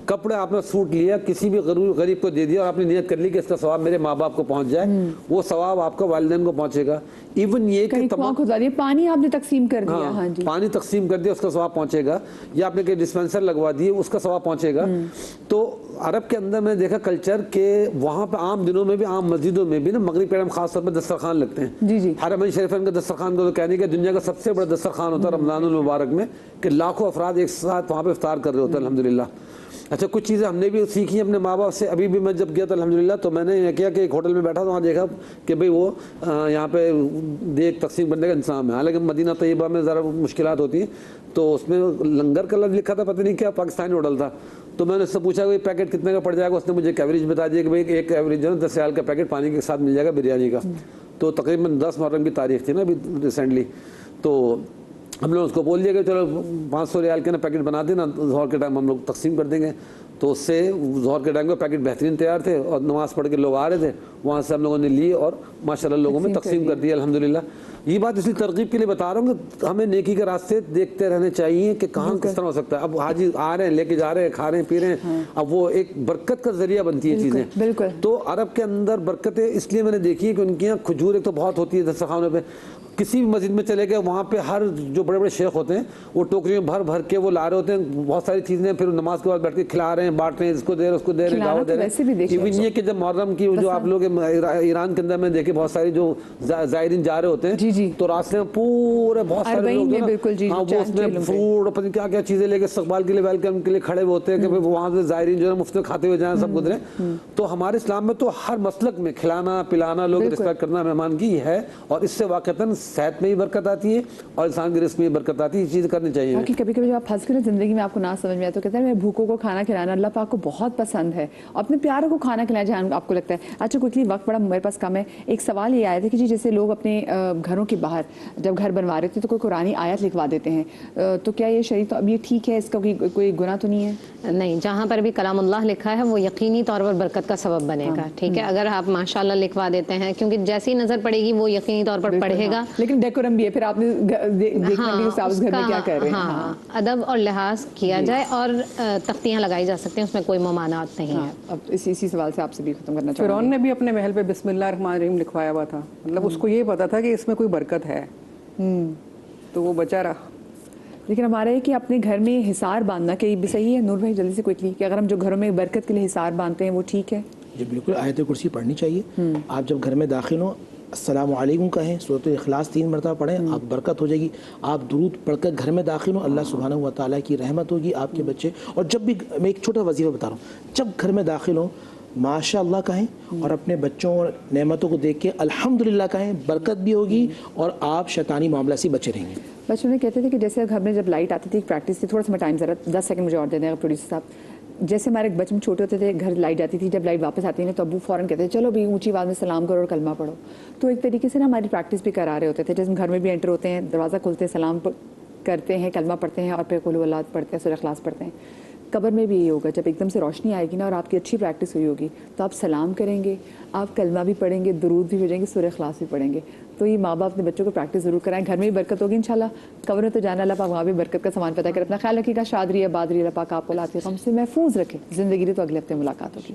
کپڑے آپ نے سوٹ لیا، کسی بھی غریب کو دے دیا اور آپ نے نیت کر لی کہ اس کا ثواب میرے ماں باپ کو پہنچ جائے، وہ ثواب آپ کا والدین کو پہنچے گا. ایون یہ کہ پانی آپ نے تقسیم کر دیا، ہاں جی پانی تقسیم کر دیا، اس کا ثواب پہنچے گا. یا آپ نے کہ ڈسپینسر لگوا دیے، اس کا ثواب پہنچے گا. تو عرب کے اندر میں نے دیکھا کلچر کہ وہاں پہ عام دنوں میں بھی، عام مسجدوں میں بھی نا، مغرب کے ٹائم خاص طور پہ دسترخوان لگتے ہیں. جی جی، حرمین شریفین کا دسترخوان کو تو کہنے کہ دنیا کا سب سے بڑا دسترخوان ہوتا ہے رمضان المبارک میں، کہ لاکھوں افراد ایک ساتھ وہاں پہ افطار کر رہے ہوتے ہیں الحمدللہ. اچھا، کچھ چیزیں ہم نے بھی سیکھی اپنے ماں باپ سے. ابھی بھی میں جب گیا تھا الحمدللہ تو میں نے یہ کیا کہ ایک ہوٹل میں بیٹھا تو وہاں دیکھا کہ بھئی وہ یہاں پہ دیگ تقسیم کرنے کا انتظام ہے. حالانکہ مدینہ طیبہ میں ذرا مشکلات ہوتی ہیں، تو اس میں لنگر کا لفظ لکھا تھا، پتہ نہیں کیا پاکستانی ہوٹل تھا. تو میں نے اس سے پوچھا کہ پیکٹ کتنے کا پڑ جائے گا. اس نے مجھے ایک ایوریج بتا دیا کہ بھئی ایک ایوریج جو ہے 10 ریال کا پیکٹ پانی کے ساتھ مل جائے گا بریانی کا. تو تقریباً 10 محرم کی تاریخ تھی نا ابھی ریسنٹلی. تو ہم لوگ اس کو بول دیا کہ چلو 500 ریال کے نا پیکٹ بنا دینا، ظہر کے ٹائم ہم لوگ تقسیم کر دیں گے. تو اس سے ظہر کے ٹائم کو پیکٹ بہترین تیار تھے اور نماز پڑھ کے لوگ آ رہے تھے، وہاں سے ہم لوگوں نے لی اور ماشاءاللہ لوگوں میں تقسیم کر دیا الحمدللہ. یہ بات اس لیے ترغیب کے لیے بتا رہا ہوں کہ ہمیں نیکی کے راستے دیکھتے رہنے چاہیے کہ کہاں کس طرح ہو سکتا ہے. اب حاجی آ رہے ہیں، لے کے جا رہے ہیں، کھا رہے ہیں، پی رہے ہیں، اب وہ ایک برکت کا ذریعہ بنتی ہے چیزیں. تو عرب کے اندر برکتیں اس لیے میں نے دیکھی کہ ان کے یہاں کھجور ایک تو بہت ہوتی ہے دسترخوانوں پہ. کسی بھی مسجد میں چلے گئے وہاں پہ ہر جو بڑے بڑے شیخ ہوتے ہیں وہ ٹوکریوں بھر بھر کے وہ لا رہے ہوتے ہیں بہت ساری چیزیں، پھر نماز کے بعد بیٹھ کے کھلا رہے ہیں، بانٹ رہے ہیں، اس کو دے رہے، اس کو دے رہے ہیں، دعوت دے رہے ہیں. ایون یہ کہ جب محرم کی جو آپ لوگ ایران کے اندر میں دیکھے بہت ساری جو زائرین جا رہے ہوتے ہیں تو راستے میں پورے بہت سارے لوگ ہاں وہ اس میں فروٹ پتہ کیا کیا چیزیں لے کے استقبال کے لیے ویلکم کے لیے کھڑے ہوتے ہیں کہ وہاں سے زائرین جو ہے مفت میں کھاتے ہوئے جائیں، سب گزرے. تو ہمارے اسلام میں تو ہر مسلک میں کھلانا پلانا، لوگ رسپیکٹ کرنا مہمان کی ہے، اور اس سے واقعتاً صحت میں ہی برکت آتی ہے اور انسان کے رزق میں برکت آتی ہے. یہ چیزیں کرنی چاہیے. کبھی کبھی جب آپ پھنس گئے زندگی میں، آپ کو نہ سمجھ میں آتا تو کہتے ہیں میں بھوکوں کو کھانا کھلانا اللہ پاک کو بہت پسند ہے، اپنے پیاروں کو کھانا کھلانا جہاں آپ کو لگتا ہے. اچھا کوئکلی، وقت بڑا میرے پاس کم ہے. ایک سوال یہ آیا تھا کہ جی جیسے لوگ اپنے گھروں کے باہر جب گھر بنوا رہے تھے تو کوئی قرآنی آیت لکھوا دیتے ہیں، تو کیا یہ شریعت اب یہ ٹھیک ہے؟ اس کا کوئی گناہ تو نہیں ہے؟ نہیں، جہاں پر بھی کلام اللہ لکھا ہے وہ یقینی طور پر برکت کا سبب بنے گا. ٹھیک ہے، اگر آپ ماشاءاللہ لکھوا دیتے ہیں، کیونکہ جیسی نظر پڑے گی وہ یقینی طور پر پڑھے گا. لیکن ڈیکورم بھی ہے، پھر آپ نے دیکھنا بھی اس گھر میں کیا کر رہے ہیں. ادب اور لحاظ کیا جائے اور تختیاں لگائی جا سکتی ہیں، اس میں کوئی ممانعات نہیں ہے. اب اسی سوال سے آپ سے بھی ختم کرنا چاہوں گا. فرعون نے بھی اپنے محل پہ بسم اللہ الرحمن الرحیم لکھوایا ہوا تھا، مطلب اس کو یہ پتا تھا کہ اس میں کوئی برکت ہے، تو وہ بچا رہا. لیکن ہمارا ہے کہ اپنے گھر میں حصار باندھنا کہ یہ بھی صحیح ہے؟ نور بھائی جلدی سے کوئکلی، کہ اگر ہم جو گھروں میں برکت کے لیے حصار باندھتے ہیں وہ ٹھیک ہے؟ جی بالکل، آیت کرسی پڑھنی چاہیے. آپ جب گھر میں داخل ہوں السلام علیکم کہیں، سورۃ الاخلاص 3 مرتبہ پڑھیں، آپ برکت ہو جائے گی. آپ درود پڑھ کر گھر میں داخل ہوں، اللہ سبحانہ و تعالیٰ کی رحمت ہوگی آپ کے بچے. اور جب بھی میں ایک چھوٹا وظیفہ بتا رہا ہوں، جب گھر میں داخل ہوں ماشاء اللہ کہیں اور اپنے بچوں اور نعمتوں کو دیکھ کے الحمدللہ کہیں، برکت بھی ہوگی اور آپ شیطانی معاملہ سے بچے رہیں گے. بچوں نے کہتے تھے کہ جیسے گھر میں جب لائٹ آتی تھی پریکٹس تھی، تھوڑا سا ٹائم ذرا 10 سیکنڈ مجھے اور دے دیں پروڈیوسر صاحب. جیسے ہمارے بچے چھوٹے ہوتے تھے، گھر لائٹ جاتی تھی، جب لائٹ واپس آتی ہے تو ابو فوراً کہتے ہیں چلو بھی اونچی آواز میں سلام کرو اور کلمہ پڑھو. تو ایک طریقے سے نا ہماری پریکٹس بھی کرا رہے ہوتے تھے. جیسے ہم گھر میں بھی انٹر ہوتے ہیں، دروازہ کھولتے ہیں، سلام کرتے ہیں، کلمہ پڑھتے ہیں اور پھر قل اللہ پڑھتے ہیں، سورہ اخلاص پڑھتے ہیں. قبر میں بھی یہی ہوگا، جب ایک دم سے روشنی آئے گی نا اور آپ کی اچھی پریکٹس ہوئی ہوگی تو آپ سلام کریں گے، آپ کلمہ بھی پڑھیں گے، درود بھی بھیجیں گے، سورہ اخلاص بھی پڑھیں گے. تو یہ ماں باپ اپنے بچوں کو پریکٹس ضرور کرائیں. گھر میں بھی برکت ہوگی انشاءاللہ. قبر میں تو جانا، اللہ پاک وہاں بھی برکت کا سامان پیدا کرے. اپنا خیال رکھیے گا. شاد رہیے، آباد رہیے. اللہ پاک آپ کو لاتے ہم سے محفوظ رکھے. زندگی رہی تو اگلے ہفتے ملاقات ہوگی.